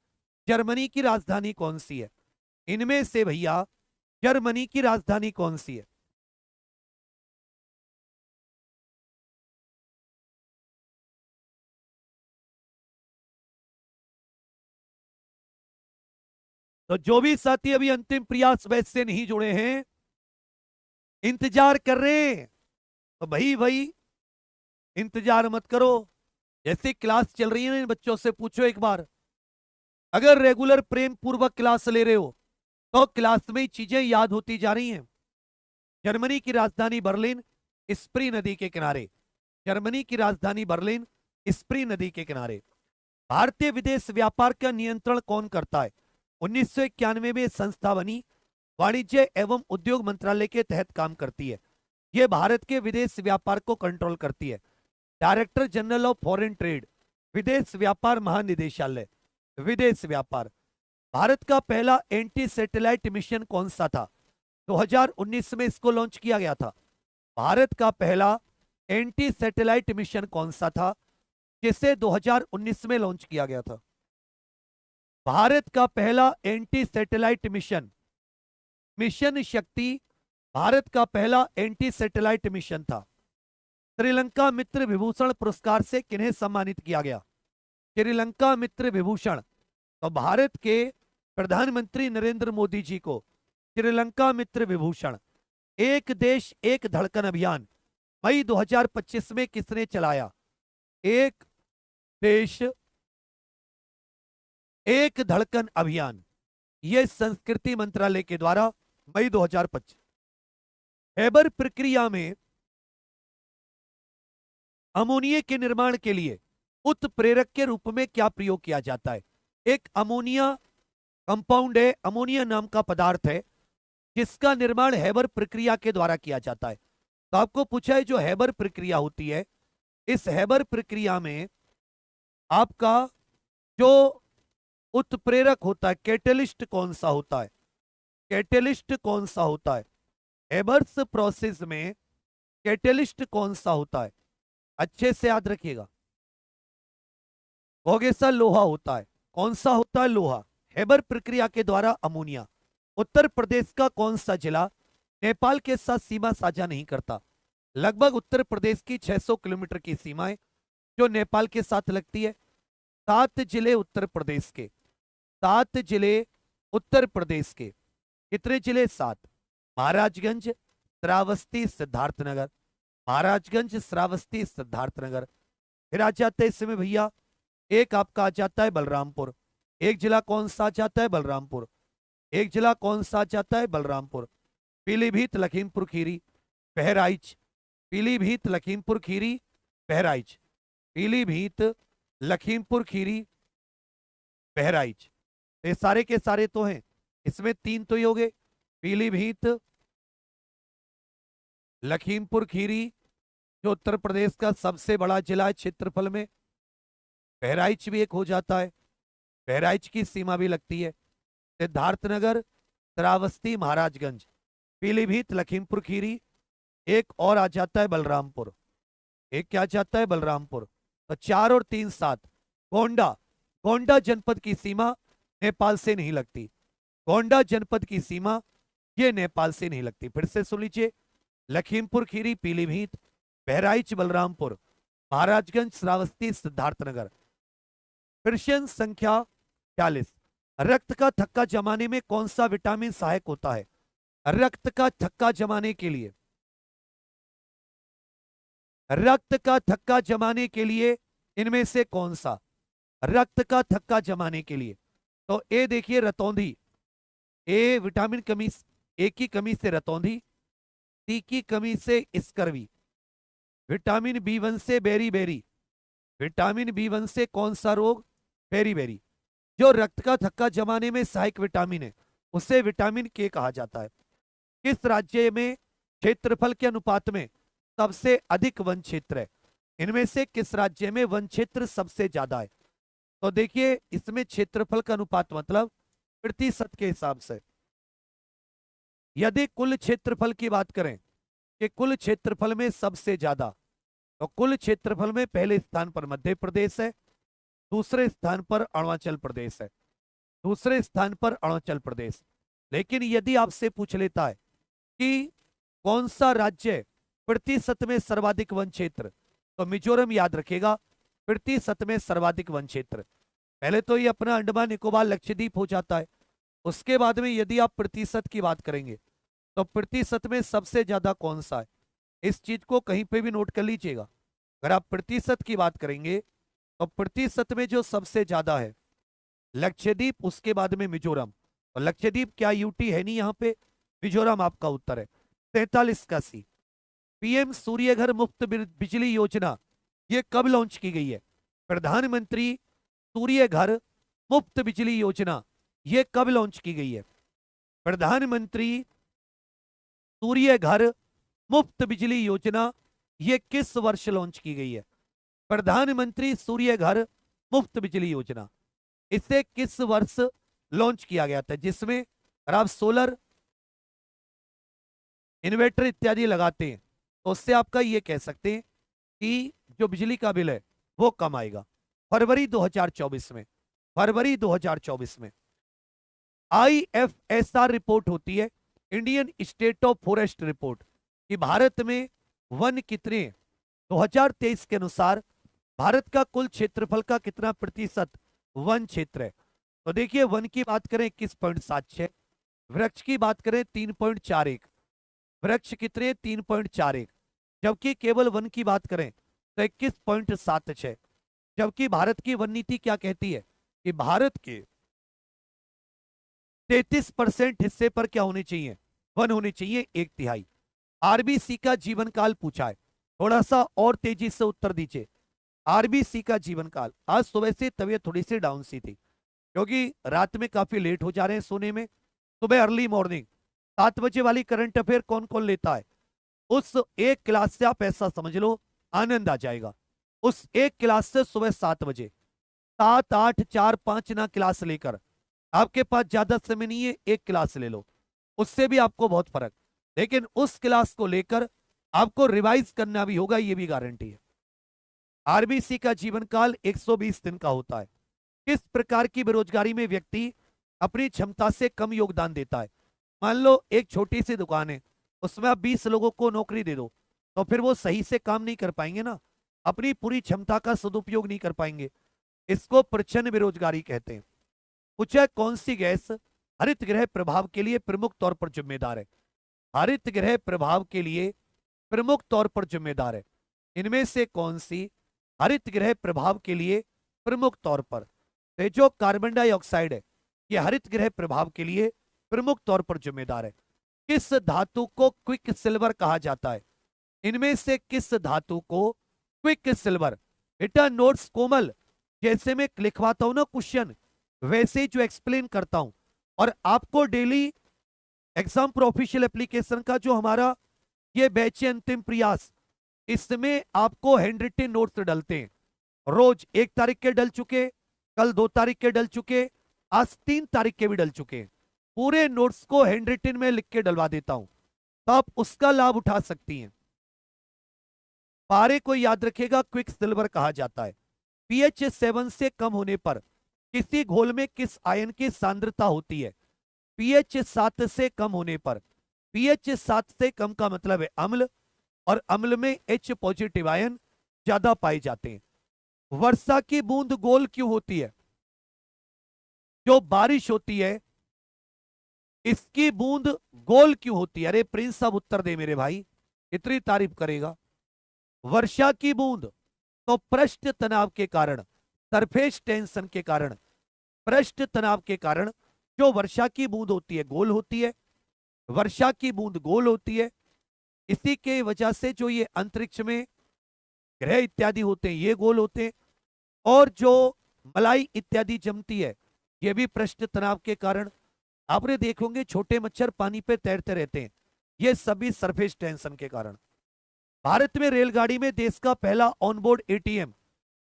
जर्मनी की राजधानी कौन सी है? इनमें से भैया जर्मनी की राजधानी कौन सी है? तो जो भी साथी अभी अंतिम प्रयास बैच से नहीं जुड़े हैं, इंतजार कर रहे हैं, तो भाई इंतजार मत करो। जैसे क्लास चल रही है ना, इन बच्चों से पूछो एक बार, अगर रेगुलर प्रेम पूर्वक क्लास ले रहे हो तो क्लास में चीजें याद होती जा रही हैं। जर्मनी की राजधानी बर्लिन, स्प्री नदी के किनारे। जर्मनी की राजधानी बर्लिन, स्प्री नदी के किनारे। भारतीय विदेश व्यापार का नियंत्रण कौन करता है? 1991 में संस्था बनी, वाणिज्य एवं उद्योग मंत्रालय के तहत काम करती है। यह भारत के विदेश व्यापार को कंट्रोल करती है। Director general of foreign trade, विदेश व्यापार महानिदेशालय, विदेश व्यापार। भारत का पहला एंटी सैटेलाइट मिशन कौन सा था? 2019 में इसको लॉन्च किया गया था। भारत का पहला एंटी सैटेलाइट मिशन कौन सा था जिसे 2019 में लॉन्च किया गया था? भारत का पहला एंटी सैटेलाइट मिशन, मिशन शक्ति, भारत का पहला एंटी सैटेलाइट मिशन था। श्रीलंका मित्र विभूषण पुरस्कार से किन्हें सम्मानित किया गया? श्रीलंका मित्र विभूषण, तो भारत के प्रधानमंत्री नरेंद्र मोदी जी को श्रीलंका मित्र विभूषण। एक देश एक धड़कन अभियान मई 2025 में किसने चलाया? एक देश एक धड़कन अभियान, यह संस्कृति मंत्रालय के द्वारा मई 2025। हेबर प्रक्रिया में अमोनिया के निर्माण के लिए उत्प्रेरक के रूप में क्या प्रयोग किया जाता है? एक अमोनिया कंपाउंड है, अमोनिया नाम का पदार्थ है जिसका निर्माण हेबर प्रक्रिया के द्वारा किया जाता है। तो आपको पूछा है जो हैबर प्रक्रिया होती है, इस हैबर प्रक्रिया में आपका जो उत्प्रेरक होता है, कैटेलिस्ट कौन सा होता है, कैटेलिस्ट कौन सा होता है, हैबर्स प्रोसेस में कैटेलिस्ट कौन सा होता है, अच्छे से याद रखिएगा। कहोगे सर लोहा होता है, कौन सा होता है, लोहा। हैबर प्रक्रिया के द्वारा अमोनिया। उत्तर प्रदेश का कौन सा जिला नेपाल के साथ सीमा साझा नहीं करता। लगभग उत्तर प्रदेश की 600 किलोमीटर की सीमाएं जो नेपाल के साथ लगती है। 7 जिले उत्तर प्रदेश के, 7 जिले उत्तर प्रदेश के, कितने जिले, 7। महाराजगंज, श्रावस्ती, सिद्धार्थनगर, महाराजगंज, श्रावस्ती, सिद्धार्थनगर। फिर आ जाता है इसमें भैया, एक आपका आ जाता है बलरामपुर। एक जिला कौन सा आ जाता है, बलरामपुर। एक जिला कौन सा आ जाता है, बलरामपुर। पीलीभीत, लखीमपुर खीरी, बहराइच। पीलीभीत, लखीमपुर खीरी, बहराइच। पीलीभीत, लखीमपुर खीरी, बहराइच। ये सारे के सारे तो हैं, इसमें 3 तो ही हो गए, पीलीभीत, लखीमपुर खीरी जो उत्तर प्रदेश का सबसे बड़ा जिला है क्षेत्रफल में। बहराइच भी एक हो जाता है, बहराइच की सीमा भी लगती है। सिद्धार्थनगर, श्रावस्ती, महाराजगंज, पीलीभीत, लखीमपुर खीरी। एक और आ जाता है बलरामपुर। एक क्या जाता है, बलरामपुर। तो 4 और 3 7। गोंडा, गोंडा जनपद की सीमा नेपाल से नहीं लगती। गोंडा जनपद की सीमा ये नेपाल से नहीं लगती। फिर से सुन लीजिए, लखीमपुर खीरी, पीलीभीत, बहराइच, बलरामपुर, महाराजगंज, श्रावस्ती, सिद्धार्थनगर। प्रश्न संख्या 40। रक्त का थक्का जमाने में कौन सा विटामिन सहायक होता है। रक्त का थक्का जमाने के लिए, रक्त का थक्का जमाने के लिए इनमें से कौन सा, रक्त का थक्का जमाने के लिए। तो ए देखिए रतौंधी, ए विटामिन कमी, ए की कमी से रतौंधी, सी की कमी से स्कर्वी, विटामिन B1 से बेरी बेरी, विटामिन B1 से कौन सा रोग, बेरी बेरी। जो रक्त का थक्का जमाने में सहायक विटामिन है उसे विटामिन के कहा जाता है। किस राज्य में क्षेत्रफल के अनुपात में सबसे अधिक वन क्षेत्र है। इनमें से किस राज्य में वन क्षेत्र सबसे ज्यादा है। तो देखिए इसमें क्षेत्रफल का अनुपात मतलब प्रतिशत के हिसाब से। यदि कुल क्षेत्रफल की बात करें कि कुल क्षेत्रफल में सबसे ज्यादा, तो कुल क्षेत्रफल में पहले स्थान पर मध्य प्रदेश है, दूसरे स्थान पर अरुणाचल प्रदेश है, दूसरे स्थान पर अरुणाचल प्रदेश। लेकिन यदि आपसे पूछ लेता है कि कौन सा राज्य प्रतिशत में सर्वाधिक वन क्षेत्र, तो मिजोरम याद रखेगा प्रतिशत में सर्वाधिक वन क्षेत्र। पहले तो ये अपना अंडमान निकोबार लक्षद्वीप हो जाता है। उसके बाद में यदि आप प्रतिशत की बात करेंगे तो प्रतिशत में सबसे ज्यादा कौन सा है, इस चीज को कहीं पे भी नोट कर लीजिएगा। अगर आप प्रतिशत की बात करेंगे तो प्रतिशत में जो सबसे ज्यादा है लक्षद्वीप, उसके बाद में मिजोरम। और लक्षद्वीप क्या यूटी है नहीं यहाँ पे, मिजोरम आपका उत्तर है। 43 का सी। पीएम सूर्य घर मुफ्त बिजली योजना ये कब लॉन्च की गई है। प्रधानमंत्री सूर्य घर मुफ्त बिजली योजना ये कब लॉन्च की गई है। प्रधानमंत्री सूर्य घर मुफ्त बिजली योजना ये किस वर्ष लॉन्च की गई है। प्रधानमंत्री सूर्य घर मुफ्त बिजली योजना इसे किस वर्ष लॉन्च किया गया था, जिसमें अगर आप सोलर इन्वर्टर इत्यादि लगाते हैं तो उससे आपका ये कह सकते हैं कि जो बिजली का बिल है वो कम आएगा। फरवरी 2024 में, फरवरी 2024 में IFSR रिपोर्ट होती है, Indian state of forest report, कि भारत में वन कितने, 2023 के अनुसार भारत का कुल क्षेत्रफल का कितना प्रतिशत वन क्षेत्र है। तो देखिए वन की बात करें 21.76, वृक्ष की बात करें 3.41, वृक्ष कितने 3.41, जबकि केवल वन की बात करें तो 21.76। जबकि भारत की वन नीति क्या कहती है कि भारत के 33% हिस्से पर क्या होने चाहिए, वन होने चाहिए, 1/3। आरबीसी का जीवन काल पूछा है, थोड़ा सा और तेजी से उत्तर दीजिए। आरबीसी का जीवन काल, आज सुबह से तबीयत थोड़ी सी डाउन सी थी क्योंकि रात में काफी लेट हो जा रहे हैं सोने में। सुबह अर्ली मॉर्निंग 7 बजे वाली करंट अफेयर कौन कौन लेता है, उस एक क्लास से आप ऐसा समझ लो आनंद आ जाएगा। उस एक क्लास से सुबह 7 बजे 7, 8, 4, 5 ना क्लास लेकर, आपके पास ज्यादा समय नहीं है, एक क्लास ले लो, उससे भी आपको बहुत फर्क। लेकिन उस क्लास को लेकर आपको रिवाइज करना भी होगा, ये भी गारंटी है। आरबीसी का जीवन काल 120 दिन का होता है। किस प्रकार की बेरोजगारी में व्यक्ति अपनी क्षमता से कम योगदान देता है? मान लो एक छोटी सी दुकान है, उसमें आप 20 लोगों को नौकरी दे दो, तो फिर वो सही से काम नहीं कर पाएंगे ना, अपनी पूरी क्षमता का सदुपयोग नहीं कर पाएंगे। इसको प्रच्छन्न बेरोजगारी कहते हैं। पूछा कौन सी गैस हरित गृह प्रभाव के लिए प्रमुख तौर पर जिम्मेदार है? हरित गृह प्रभाव के लिए प्रमुख तौर पर जिम्मेदार है, इनमें से कौन सी हरित गृह प्रभाव के लिए प्रमुख तौर पर? तो जो कार्बन डाइऑक्साइड है, ये हरित गृह प्रभाव के लिए प्रमुख तौर पर जिम्मेदार है। किस धातु को क्विक सिल्वर कहा जाता है? इनमें से किस धातु को क्विक सिल्वर? बेटा नोट्स कोमल, जैसे मैं लिखवाता हूं ना क्वेश्चन, वैसे जो एक्सप्लेन करता हूं। और आपको डेली एग्जाम प्रोफेशनल एप्लीकेशन का जो हमारा ये बैच है अंतिम प्रयास, इसमें आपको हैंड रिटन नोट्स डलते हैं। रोज 1 तारीख के डल चुके, कल 2 तारीख के डल चुके, आज 3 तारीख के भी डल चुके। पूरे नोट्स को हैंड रिटन में लिख के डलवा देता हूं, तो आप उसका लाभ उठा सकती हैं। पारे को याद रखेगा क्विक सिल्वर कहा जाता है। पीएच 7 से कम होने पर किसी घोल में किस आयन की सांद्रता होती है? पीएच 7 से कम होने पर, पीएच 7 से कम का मतलब है अम्ल, और अम्ल में H पॉजिटिव आयन ज्यादा पाए जाते हैं। वर्षा की बूंद गोल क्यों होती है? जो बारिश होती है इसकी बूंद गोल क्यों होती है? अरे प्रिंस साहब उत्तर दे मेरे भाई, इतनी तारीफ करेगा। वर्षा की बूंद तो पृष्ठ तनाव के कारण, सरफेस टेंशन के कारण, पृष्ठ तनाव के कारण जो वर्षा की बूंद होती है गोल होती है। वर्षा की बूंद गोल होती है, इसी के वजह से जो ये अंतरिक्ष में ग्रह इत्यादि होते हैं ये गोल होते हैं। और जो मलाई इत्यादि जमती है ये भी पृष्ठ तनाव के कारण। आपने देखोगे छोटे मच्छर पानी पे तैरते रहते हैं, ये सभी सरफेस टेंशन के कारण। भारत में रेलगाड़ी में देश का पहला ऑनबोर्ड एटीएम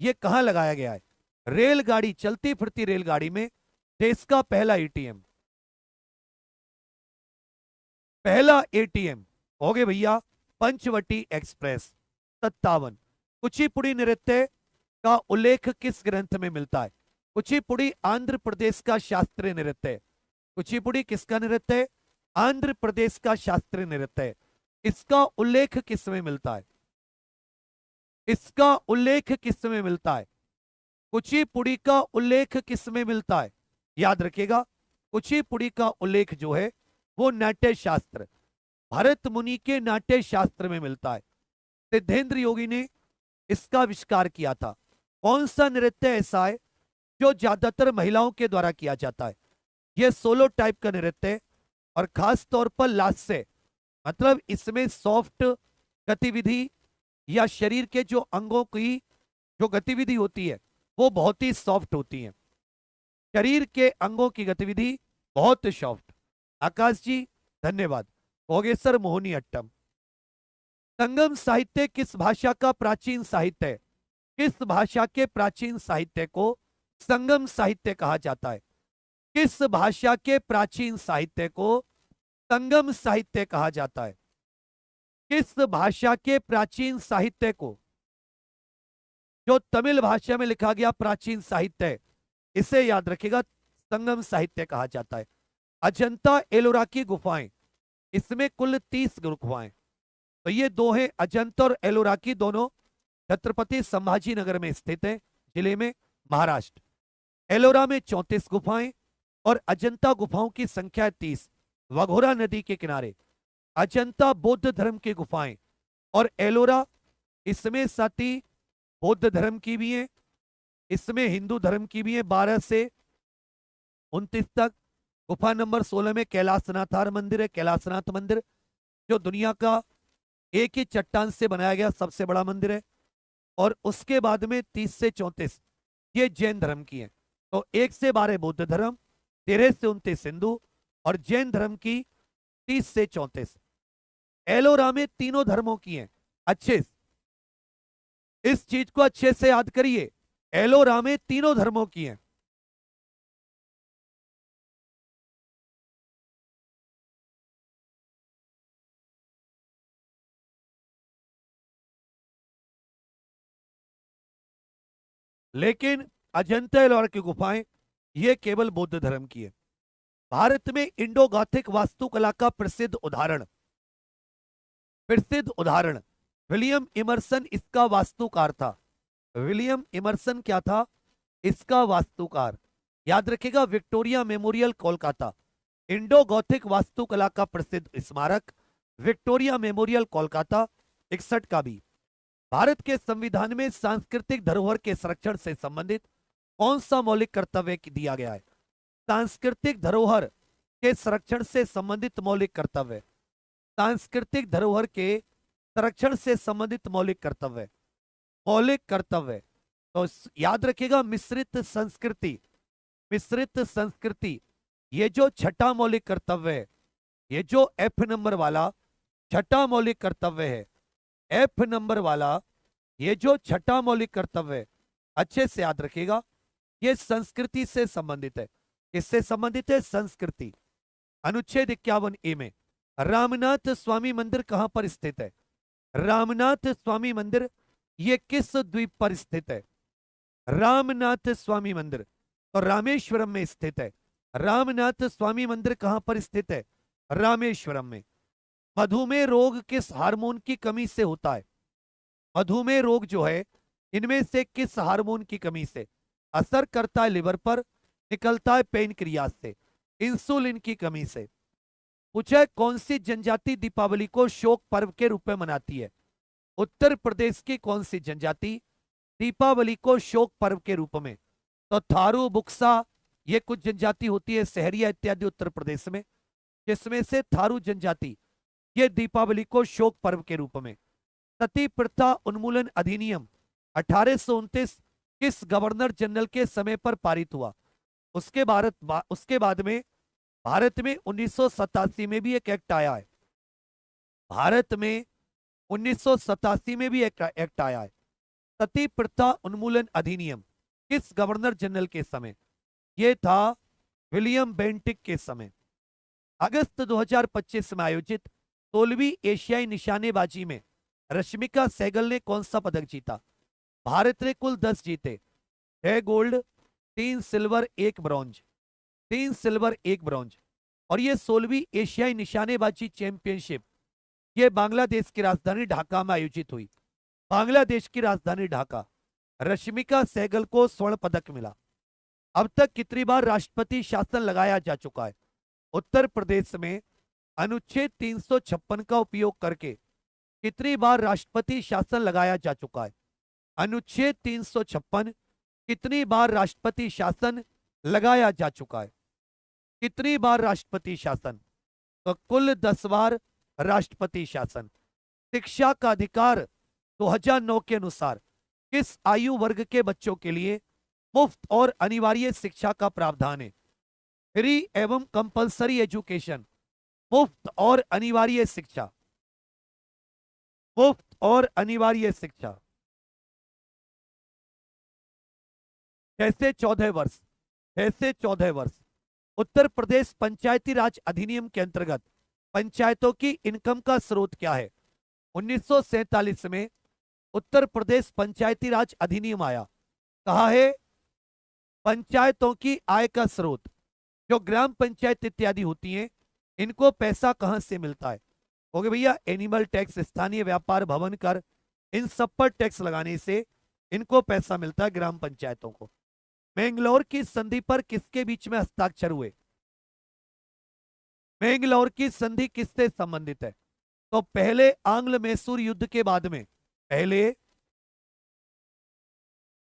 ये कहां लगाया गया है? रेलगाड़ी, चलती फिरती रेलगाड़ी में देश का पहला एटीएम, पहला एटीएम हो गए भैया पंचवटी एक्सप्रेस। 57। कुचिपुड़ी नृत्य का उल्लेख किस ग्रंथ में मिलता है? कुचिपुड़ी आंध्र प्रदेश का शास्त्रीय नृत्य है। कुचिपुड़ी किसका नृत्य है? आंध्र प्रदेश का शास्त्रीय नृत्य है। इसका उल्लेख किस में मिलता है? इसका उल्लेख किस में मिलता है? कुचिपुड़ी का उल्लेख किस में मिलता है? याद रखिएगा, कुचिपुड़ी का उल्लेख जो है वो नाट्य शास्त्र, भरत मुनि के नाट्य शास्त्र में मिलता है। सिद्धेंद्र योगी ने इसका आविष्कार किया था। कौन सा नृत्य ऐसा है जो ज्यादातर महिलाओं के द्वारा किया जाता है? यह सोलो टाइप का नृत्य है, और खास तौर पर लास्य, मतलब इसमें सॉफ्ट गतिविधि या शरीर के जो अंगों की जो गतिविधि होती है वो बहुत ही सॉफ्ट होती है। शरीर के अंगों की गतिविधि बहुत सॉफ्ट। आकाश जी धन्यवाद। भोगेश्वर मोहनी अट्टम। संगम साहित्य किस भाषा का प्राचीन साहित्य है? किस भाषा के प्राचीन साहित्य को संगम साहित्य कहा जाता है? किस भाषा के प्राचीन साहित्य को संगम साहित्य कहा जाता है? किस भाषा के प्राचीन साहित्य को, जो तमिल भाषा में लिखा गया प्राचीन साहित्य है, इसे याद रखिएगा संगम साहित्य कहा जाता है। अजंता एलोरा की गुफाएं, इसमें कुल 30 गुफाएं, तो ये दो हैं अजंता और एलोरा की, दोनों छत्रपति संभाजी नगर में स्थित है, जिले में महाराष्ट्र। एलोरा में 34 गुफाएं और अजंता गुफाओं की संख्या 30। वघोरा नदी के किनारे अजंता बौद्ध धर्म की गुफाएं और एलोरा, इसमें साथी बौद्ध धर्म की भी है, इसमें हिंदू धर्म की भी है। 12 से 29 तक। गुफा नंबर 16 में कैलाशनाथार मंदिर है। कैलाशनाथ मंदिर जो दुनिया का एक ही चट्टान से बनाया गया सबसे बड़ा मंदिर है। और उसके बाद में 30 से 34 ये जैन धर्म की है। तो 1 से 12 बौद्ध धर्म, 13 से 29 हिंदू, और जैन धर्म की 30 से 34। एलोरा में तीनों धर्मों की हैं। अच्छे इस चीज को अच्छे से याद करिए, एलोरा में तीनों धर्मों की हैं। लेकिन अजंता एलोरा की गुफाएं ये केवल बौद्ध धर्म की है। भारत में इंडो गॉथिक वास्तुकला का प्रसिद्ध उदाहरण विलियम इमर्सन इसका वास्तुकार था। विलियम इमर्सन क्या था? इसका वास्तुकार। याद रखिएगा, Victoria memorial Kolkata, Indo Gothic वास्तुकला का प्रसिद्ध स्मारक विक्टोरिया मेमोरियल कोलकाता 61 का भी। भारत के संविधान में सांस्कृतिक धरोहर के संरक्षण से संबंधित कौन सा मौलिक कर्तव्य दिया गया है? सांस्कृतिक धरोहर के संरक्षण से संबंधित मौलिक कर्तव्य, सांस्कृतिक धरोहर के संरक्षण से संबंधित मौलिक कर्तव्य तो याद रखिएगा, मिश्रित संस्कृति ये जो छठा मौलिक कर्तव्य है, ये जो एफ नंबर वाला छठा मौलिक कर्तव्य है, एफ नंबर वाला ये जो छठा मौलिक कर्तव्य है, अच्छे से याद रखिएगा, ये संस्कृति से संबंधित है। किससे संबंधित है? संस्कृति। अनुच्छेद 51 ए में रामनाथ स्वामी मंदिर कहां पर स्थित है? रामनाथ स्वामी मंदिर ये किस द्वीप पर स्थित है? रामनाथ स्वामी मंदिर तो रामेश्वरम में स्थित है। रामनाथ स्वामी मंदिर कहां पर स्थित है? रामेश्वरम में। मधुमेह रोग किस हार्मोन की कमी से होता है? मधुमेह रोग जो है, इनमें से किस हार्मोन की कमी से असर करता है? लिवर पर, निकलता है पेनक्रियास से, इंसुलिन की कमी से। पूछा है कौन सी जनजाति दीपावली को शोक पर्व के रूप में मनाती है? उत्तर प्रदेश की कौन सी जनजाति दीपावली को शोक पर्व के रूप में? तो थारू, बुक्सा ये कुछ जनजाति होती है, सहरिया इत्यादि उत्तर प्रदेश में, जिसमें से थारू जनजाति ये दीपावली को शोक पर्व के रूप में। सती प्रथा उन्मूलन अधिनियम 1829 किस गवर्नर जनरल के समय पर पारित हुआ? उसके बाद में भारत में 1987 में भी एक एक्ट आया है। भारत में 1987 में भी एक एक्ट आया है, सती प्रथा उन्मूलन अधिनियम। किस गवर्नर जनरल के समय? यह था विलियम बेंटिक के समय। अगस्त 2025 में आयोजित 16वीं एशियाई निशानेबाजी में रश्मिका सहगल ने कौन सा पदक जीता? भारत ने कुल 10 जीते, 6 gold, 3 silver, 1 bronze, 3 silver 1 bronze. और ये 16वीं एशियाई निशानेबाजी चैंपियनशिप ये बांग्लादेश की राजधानी ढाका में आयोजित हुई। बांग्लादेश की राजधानी ढाका। रश्मिका सहगल को स्वर्ण पदक मिला। अब तक कितनी बार राष्ट्रपति शासन लगाया जा चुका है? उत्तर प्रदेश में अनुच्छेद 356 का उपयोग करके कितनी बार राष्ट्रपति शासन लगाया जा चुका है? अनुच्छेद 356 कितनी बार राष्ट्रपति शासन लगाया जा चुका है? कितनी बार राष्ट्रपति शासन? तो कुल 10 बार राष्ट्रपति शासन। शिक्षा का अधिकार 2009 के अनुसार किस आयु वर्ग के बच्चों के लिए मुफ्त और अनिवार्य शिक्षा का प्रावधान है? फ्री एवं कंपलसरी एजुकेशन, मुफ्त और अनिवार्य शिक्षा, मुफ्त और अनिवार्य शिक्षा। कैसे 14 वर्ष, कैसे 14 वर्ष। उत्तर प्रदेश पंचायती राज अधिनियम के अंतर्गत पंचायतों की इनकम का स्रोत क्या है? 1947 में उत्तर प्रदेश पंचायती राज अधिनियम आया। कहा है पंचायतों की आय का स्रोत, जो ग्राम पंचायत इत्यादि होती हैं, इनको पैसा कहां से मिलता है? ओके भैया, एनिमल टैक्स, स्थानीय व्यापार भवन कर, इन सब पर टैक्स लगाने से इनको पैसा मिलता है ग्राम पंचायतों को। मैंगलोर की संधि पर किसके बीच में हस्ताक्षर हुए? मैंगलोर की संधि किससे संबंधित है? तो पहले आंग्ल मैसूर युद्ध के बाद में, पहले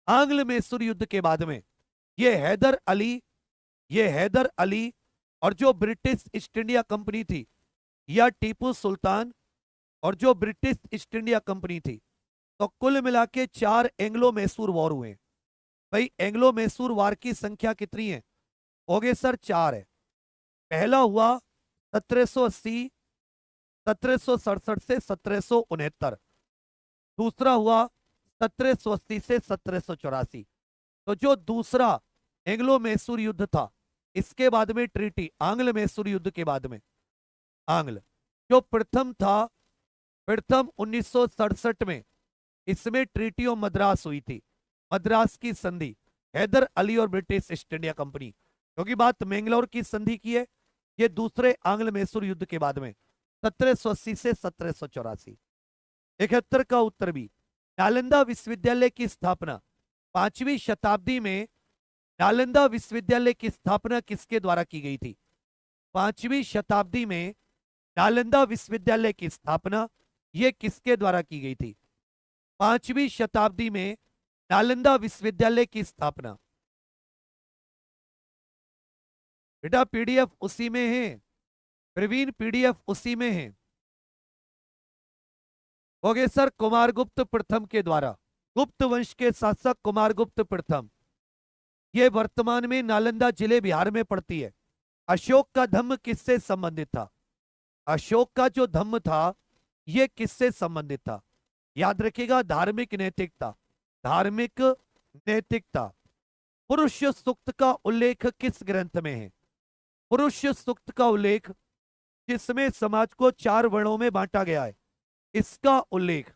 आंग्ल मैसूर युद्ध के बाद में ये हैदर अली और जो ब्रिटिश ईस्ट इंडिया कंपनी थी, या टीपू सुल्तान और जो ब्रिटिश ईस्ट इंडिया कंपनी थी, तो कुल मिला के 4 एंग्लो मैसूर वॉर हुए। भाई एंग्लो मैसूर वार की संख्या कितनी है? हो गए सर 4 है। पहला हुआ 1780, 1767 से 1769। दूसरा हुआ 1780 से 1784। तो जो दूसरा एंग्लो मैसूर युद्ध था, इसके बाद में ट्रीटी, आंग्ल मैसूर युद्ध के बाद में आंग्ल, जो प्रथम था, प्रथम 1967 में, इसमें ट्रीटी ऑफ मद्रास हुई थी, मद्रास की संधि, हैदर अली और ब्रिटिश ईस्ट इंडिया कंपनी, क्योंकि बात मैंगलोर की संधि की है। ये दूसरे आंग्ल मैसूर युद्ध के बाद में 1780 से 1784। 71 का उत्तर भी। नालंदा विश्वविद्यालय की स्थापना 5वीं शताब्दी में, नालंदा विश्वविद्यालय की स्थापना किसके द्वारा की गई थी? 5वीं शताब्दी में नालंदा विश्वविद्यालय की स्थापना ये किसके द्वारा की गई थी? 5वीं शताब्दी में नालंदा विश्वविद्यालय की स्थापना। बेटा पीडीएफ उसी में है प्रवीण, पीडीएफ उसी में है। ओके सर, कुमारगुप्त प्रथम के द्वारा, गुप्त वंश के शासक कुमारगुप्त प्रथम। ये वर्तमान में नालंदा जिले बिहार में पड़ती है। अशोक का धम्म किससे संबंधित था? अशोक का जो धम्म था ये किससे संबंधित था? याद रखिएगा, धार्मिक नैतिकता, धार्मिक नैतिकता। पुरुष सूक्त का उल्लेख किस ग्रंथ में है? पुरुष सूक्त का उल्लेख, जिसमें समाज को 4 वर्णों में बांटा गया है, इसका उल्लेख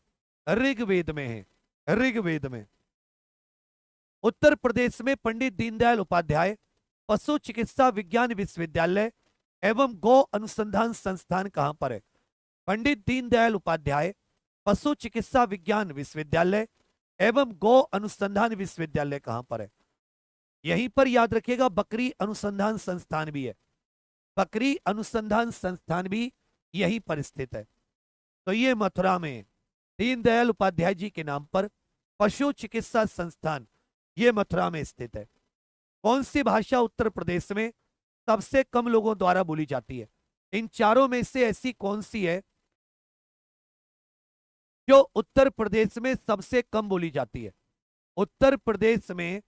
ऋग्वेद में है, ऋग्वेद में। उत्तर प्रदेश में पंडित दीनदयाल उपाध्याय पशु चिकित्सा विज्ञान विश्वविद्यालय एवं गौ अनुसंधान संस्थान कहां पर है? पंडित दीनदयाल उपाध्याय पशु चिकित्सा विज्ञान विश्वविद्यालय एवं गौ अनुसंधान विश्वविद्यालय कहां पर है? यहीं पर याद रखिएगा, बकरी अनुसंधान संस्थान भी है, बकरी अनुसंधान संस्थान भी यहीं पर स्थित है। तो ये मथुरा में दीनदयाल उपाध्याय जी के नाम पर पशु चिकित्सा संस्थान ये मथुरा में स्थित है। कौन सी भाषा उत्तर प्रदेश में सबसे कम लोगों द्वारा बोली जाती है? इन चारों में से ऐसी कौन सी है जो उत्तर प्रदेश में सबसे कम बोली जाती है? उत्तर प्रदेश में,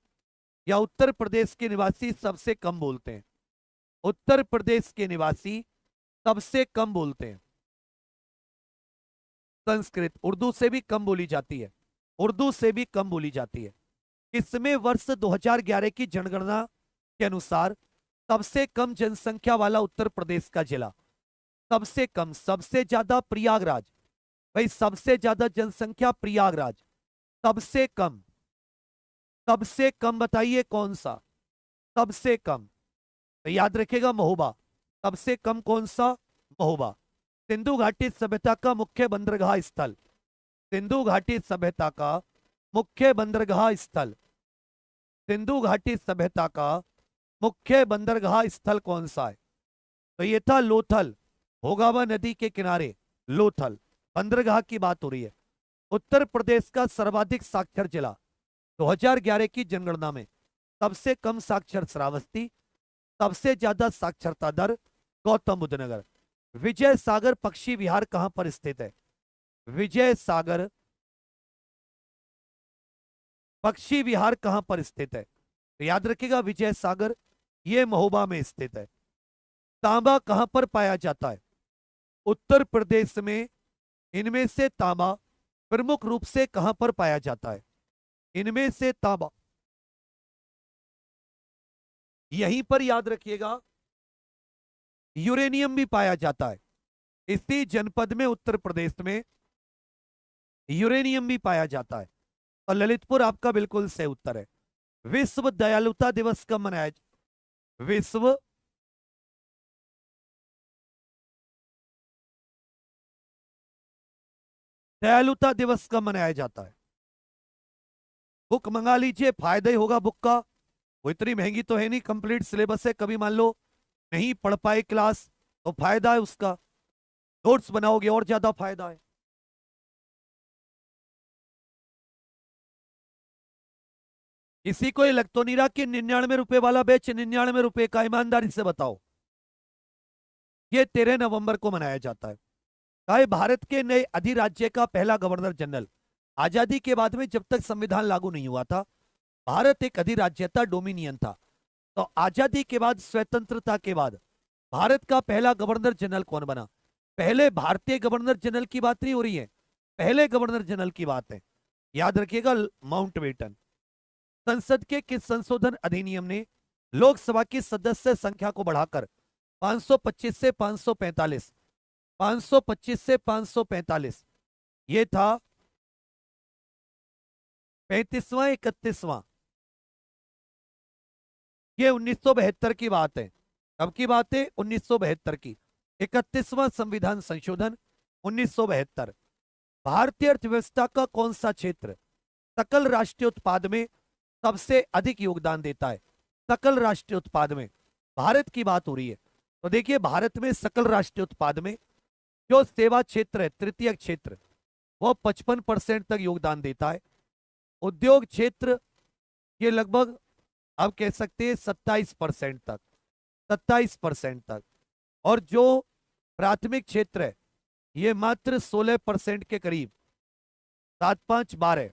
या उत्तर प्रदेश के निवासी सबसे कम बोलते हैं? उत्तर प्रदेश के निवासी सबसे कम बोलते हैं संस्कृत, उर्दू से भी कम बोली जाती है, उर्दू से भी कम बोली जाती है। इसमें वर्ष 2011 की जनगणना के अनुसार सबसे कम जनसंख्या वाला उत्तर प्रदेश का जिला, सबसे कम, सबसे ज्यादा प्रयागराज, भाई सबसे ज्यादा जनसंख्या प्रयागराज, सबसे कम, सबसे कम बताइए कौन सा? सबसे कम, तो याद रखेगा महोबा। सबसे कम कौन सा? महोबा। सिंधु घाटी सभ्यता का मुख्य बंदरगाह स्थल, सिंधु घाटी सभ्यता का मुख्य बंदरगाह स्थल, सिंधु घाटी सभ्यता का मुख्य बंदरगाह स्थल कौन सा है? तो ये था लोथल, भोगावा नदी के किनारे लोथल बंदरगाह की बात हो रही है। उत्तर प्रदेश का सर्वाधिक साक्षर जिला 2011 की जनगणना में सबसे कम साक्षर श्रावस्ती, सबसे ज्यादा साक्षरता दर गौतम बुद्ध नगर। विजय सागर पक्षी विहार कहां पर स्थित है? विजय सागर पक्षी विहार कहां पर स्थित है? तो याद रखिएगा, विजय सागर ये महोबा में स्थित है। तांबा कहां पर पाया जाता है? उत्तर प्रदेश में इनमें से तांबा प्रमुख रूप से कहां पर पाया जाता है? इनमें से तांबा यहीं पर याद रखिएगा, यूरेनियम भी पाया जाता है। इसी जनपद में उत्तर प्रदेश में यूरेनियम भी पाया जाता है। और ललितपुर आपका बिल्कुल सही उत्तर है। विश्व दयालुता दिवस कब मनाया? विश्व दयालुता दिवस कब मनाया जाता है? बुक मंगा लीजिए, फायदा ही होगा बुक का। वो इतनी महंगी तो है नहीं, कंप्लीट सिलेबस है। कभी मान लो नहीं पढ़ पाए क्लास तो फायदा है उसका, नोट्स बनाओगे और ज्यादा फायदा है। किसी को लग तो नहीं रहा कि 99 रुपए वाला बैच 99 रुपए का? ईमानदारी से बताओ। ये 13 नवंबर को मनाया जाता है। चाहे भारत के नए अधिराज्य का पहला गवर्नर जनरल, आजादी के बाद में जब तक संविधान लागू नहीं हुआ था, भारत एक अधिराज्य था, डोमिनियन था। तो आजादी के बाद, स्वतंत्रता के बाद भारत का पहला गवर्नर जनरल कौन बना? पहले भारतीय गवर्नर जनरल की बात नहीं हो रही है, पहले गवर्नर जनरल की बात है, याद रखिएगा, माउंटबेटन। संसद के किस संशोधन अधिनियम ने लोकसभा की सदस्य संख्या को बढ़ाकर 525 से 545, 525 से 545, ये था 35वां 31वां, ये 1972 की बात है। कब की बात है? 1972 की। 31वां संविधान संशोधन 1972। भारतीय अर्थव्यवस्था का कौन सा क्षेत्र सकल राष्ट्रीय उत्पाद में सबसे अधिक योगदान देता है? सकल राष्ट्रीय उत्पाद में भारत की बात हो रही है, तो देखिए भारत में सकल राष्ट्रीय उत्पाद में जो सेवा क्षेत्र है, तृतीय क्षेत्र, वो 55% तक योगदान देता है। उद्योग क्षेत्र ये लगभग आप कह सकते हैं 27% तक, 27% तक। और जो प्राथमिक क्षेत्र है ये मात्र 16% के करीब, 7 5 12,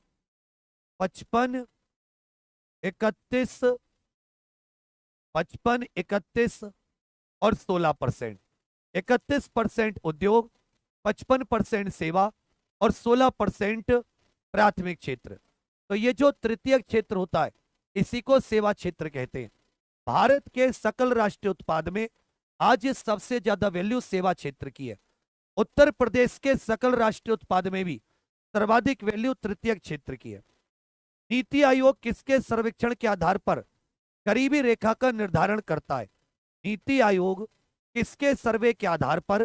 55 31, 55 31 और 16%। 31% उद्योग, 55% सेवा और 16% प्राथमिक क्षेत्र। तो ये जो तृतीय क्षेत्र होता है इसी को सेवा क्षेत्र कहते हैं। भारत के सकल राष्ट्रीय उत्पाद में आज सबसे ज्यादा वैल्यू सेवा क्षेत्र की है। उत्तर प्रदेश के सकल राष्ट्रीय उत्पाद में भी सर्वाधिक वैल्यू तृतीय क्षेत्र की है। नीति आयोग किसके सर्वेक्षण के आधार पर गरीबी रेखा का निर्धारण करता है? नीति आयोग किसके सर्वे के आधार पर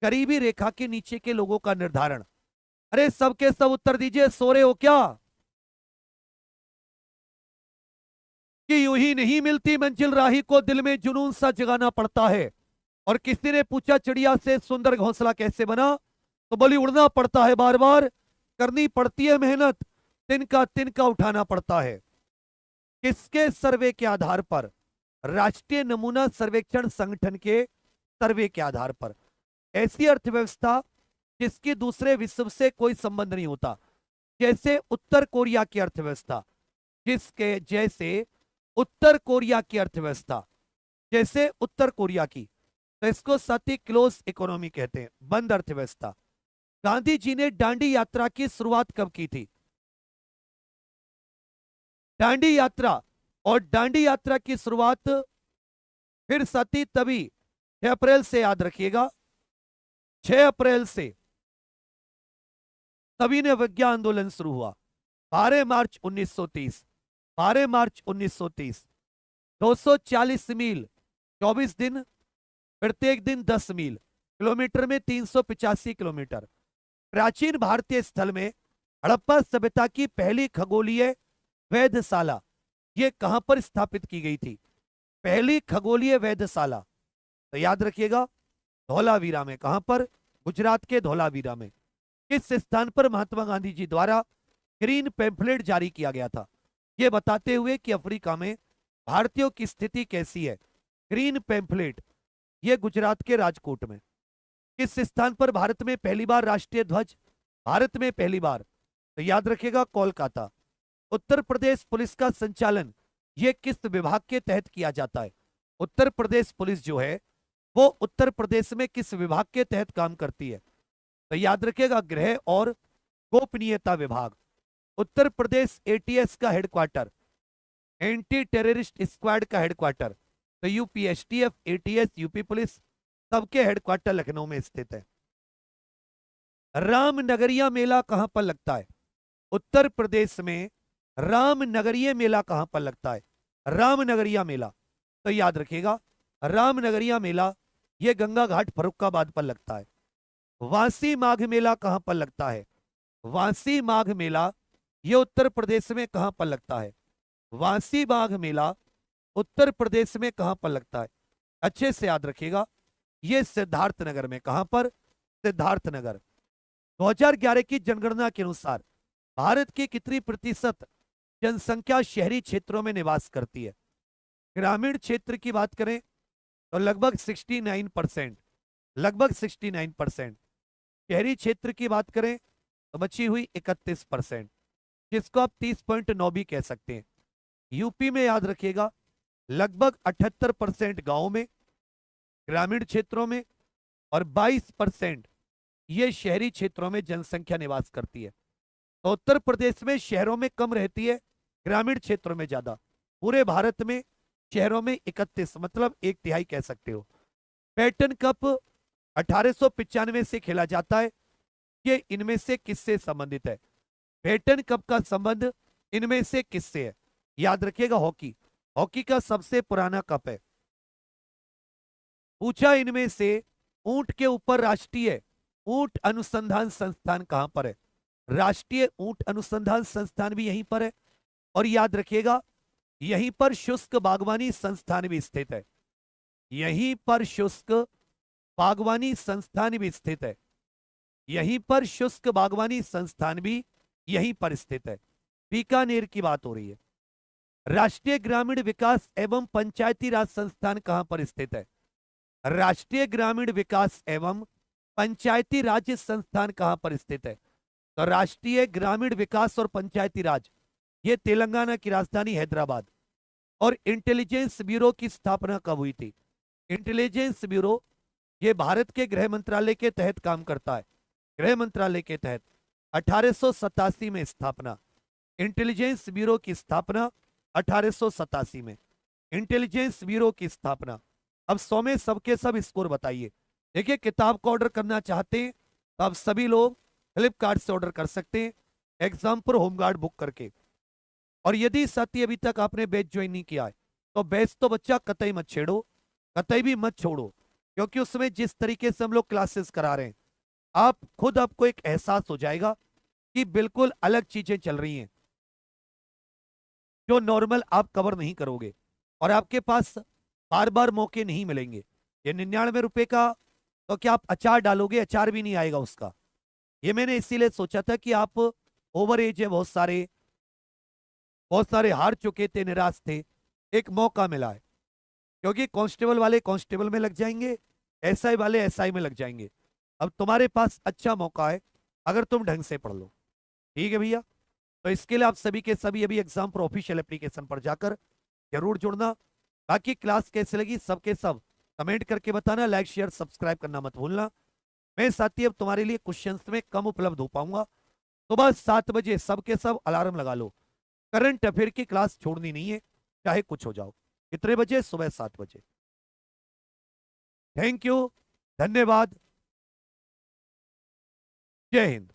गरीबी रेखा के नीचे के लोगों का निर्धारण? अरे सबके सब उत्तर दीजिए, सो रहे हो क्या? कि यूं ही नहीं मिलती मंजिल, राही को दिल में जुनून सा जगाना पड़ता है। और किसी ने पूछा चिड़िया से सुंदर घोंसला कैसे बना, तो बोली उड़ना पड़ता है, बार बार करनी पड़ती है मेहनत, तिनका तिनका उठाना पड़ता है। किसके सर्वे के आधार पर? राष्ट्रीय नमूना सर्वेक्षण संगठन के सर्वे के आधार पर। ऐसी अर्थव्यवस्था जिसकी दूसरे विश्व से कोई संबंध नहीं होता, जैसे उत्तर कोरिया की अर्थव्यवस्था, जिसके जैसे उत्तर कोरिया की अर्थव्यवस्था, जैसे उत्तर कोरिया की, तो इसको साथी क्लोज इकोनॉमी कहते हैं, बंद अर्थव्यवस्था। गांधी जी ने दांडी यात्रा की शुरुआत कब की थी? दांडी यात्रा, और दांडी यात्रा की शुरुआत फिर साथी तभी 6 अप्रैल से, याद रखिएगा 6 अप्रैल से तभी ने विज्ञान आंदोलन शुरू हुआ। 12 मार्च 1930, 12 मार्च 1930। 240 मील 24 दिन, प्रत्येक दिन 10 मील, किलोमीटर में 385 किलोमीटर। प्राचीन भारतीय स्थल में हड़प्पा सभ्यता की पहली खगोलीय वेधशाला ये कहां पर स्थापित की गई थी? पहली खगोलीय वेधशाला, तो याद रखिएगा धौलावीरा में। कहां पर? गुजरात के धौलावीरा में। किस स्थान पर महात्मा गांधी जी द्वारा ग्रीन पैम्फलेट जारी किया गया था, यह बताते हुए कि अफ्रीका में भारतीयों की स्थिति कैसी है? ग्रीन पैम्फलेट ये गुजरात के राजकोट में। किस स्थान पर भारत में पहली बार राष्ट्रीय ध्वज, भारत में पहली बार, तो याद रखिएगा कोलकाता। उत्तर प्रदेश पुलिस का संचालन ये किस विभाग के तहत किया जाता है? उत्तर प्रदेश पुलिस जो है वो उत्तर प्रदेश में किस विभाग के तहत काम करती है? तो याद रखिएगा गृह और गोपनीयता विभाग। उत्तर प्रदेश एटीएस का हेडक्वार्टर, एंटी टेररिस्ट स्क्वाड का हेडक्वार्टर, तो UP STF, ATS, UP police, सबके हेडक्वार्टर लखनऊ में स्थित है। रामनगरिया मेला कहां पर लगता है? उत्तर प्रदेश में रामनगरिया मेला कहां पर लगता है? रामनगरिया मेला, तो याद रखिएगा रामनगरिया मेला ये गंगा घाट फर्रुखाबाद पर लगता है। वासी माघ मेला कहां पर लगता है? वासी माघ मेला ये उत्तर प्रदेश में कहां पर लगता है? वासी माघ मेला उत्तर प्रदेश में कहां पर लगता है? अच्छे से याद रखिएगा, ये सिद्धार्थनगर में। कहां पर? सिद्धार्थनगर। 2011 की जनगणना के अनुसार भारत की कितनी प्रतिशत जनसंख्या शहरी क्षेत्रों में निवास करती है? ग्रामीण क्षेत्र की बात करें तो लगभग 69%, लगभग 69%। शहरी क्षेत्र की बात करें तो बची हुई 31%, जिसको आप 30.9 भी कह सकते हैं। यूपी में याद रखिएगा लगभग 78% गांव में, ग्रामीण क्षेत्रों में और 22% ये शहरी क्षेत्रों में जनसंख्या निवास करती है। तो उत्तर प्रदेश में शहरों में कम रहती है, ग्रामीण क्षेत्रों में ज्यादा। पूरे भारत में शहरों में 31, मतलब एक तिहाई कह सकते हो। पैटर्न कप 1895 से खेला जाता है। ये इनमें से किससे संबंधित है? पैटर्न कप का संबंध इनमें से किससे है? याद रखिएगा, हॉकी। हॉकी का सबसे पुराना कप है। पूछा इनमें से ऊंट के ऊपर राष्ट्रीय ऊंट अनुसंधान संस्थान कहां पर है? राष्ट्रीय ऊंट अनुसंधान संस्थान भी यहीं पर है। और याद रखिएगा, यहीं पर शुष्क बागवानी संस्थान भी स्थित है। यहीं पर शुष्क बागवानी संस्थान भी स्थित है। यहीं पर शुष्क बागवानी संस्थान भी यहीं पर स्थित है। बीकानेर की बात हो रही है। राष्ट्रीय ग्रामीण विकास एवं पंचायती राज संस्थान कहां पर स्थित है? राष्ट्रीय ग्रामीण विकास एवं पंचायती राज संस्थान कहां पर स्थित है? तो राष्ट्रीय ग्रामीण विकास और पंचायती राज ये तेलंगाना की राजधानी हैदराबाद। और इंटेलिजेंस ब्यूरो की स्थापना कब हुई थी? इंटेलिजेंस ब्यूरो ये भारत के गृह मंत्रालय के तहत काम करता है। गृह मंत्रालय के तहत 1887 में स्थापना। इंटेलिजेंस ब्यूरो की स्थापना 1887 में। इंटेलिजेंस ब्यूरो की स्थापना। अब 100 में सबके सब स्कोर बताइए। देखिए, किताब को ऑर्डर करना चाहते हैं तो आप सभी लोग फ्लिपकार्ट से ऑर्डर कर सकते हैं, एग्जाम होमगार्ड बुक करके। और यदि साथी अभी तक आपने बैच ज्वाइन नहीं किया है तो बैच तो बच्चा कतई मत छेड़ो, कतई भी मत छोड़ो, क्योंकि उसमें जिस तरीके से हम लोग क्लासेस करा रहे हैं, आप खुद आपको एक एहसास हो जाएगा कि बिल्कुल अलग चीजें चल रही हैं जो नॉर्मल आप कवर नहीं करोगे, और आपके पास बार बार मौके नहीं मिलेंगे। ये 99 रुपए का, तो क्या आप अचार डालोगे? अचार भी नहीं आएगा उसका। ये मैंने इसीलिए सोचा था कि आप ओवर एज है, बहुत सारे हार चुके थे, निराश थे, एक मौका मिला है। क्योंकि कांस्टेबल वाले कांस्टेबल में लग जाएंगे, एसआई वाले एसआई में लग जाएंगे। अब तुम्हारे पास अच्छा मौका है अगर तुम ढंग से पढ़ लो। ठीक है भैया, तो इसके लिए आप सभी के सभी अभी एग्जाम पर ऑफिशियल एप्लीकेशन पर जाकर जरूर जुड़ना। बाकी क्लास कैसे लगी सबके सब कमेंट करके बताना, लाइक शेयर सब्सक्राइब करना मत भूलना। मैं साथी अब तुम्हारे लिए क्वेश्चंस में कम उपलब्ध हो पाऊंगा। सुबह 7 बजे सबके सब अलार्म लगा लो। करंट अफेयर की क्लास छोड़नी नहीं है, चाहे कुछ हो जाओ। कितने बजे? सुबह 7 बजे। थैंक यू, धन्यवाद, जय हिंद।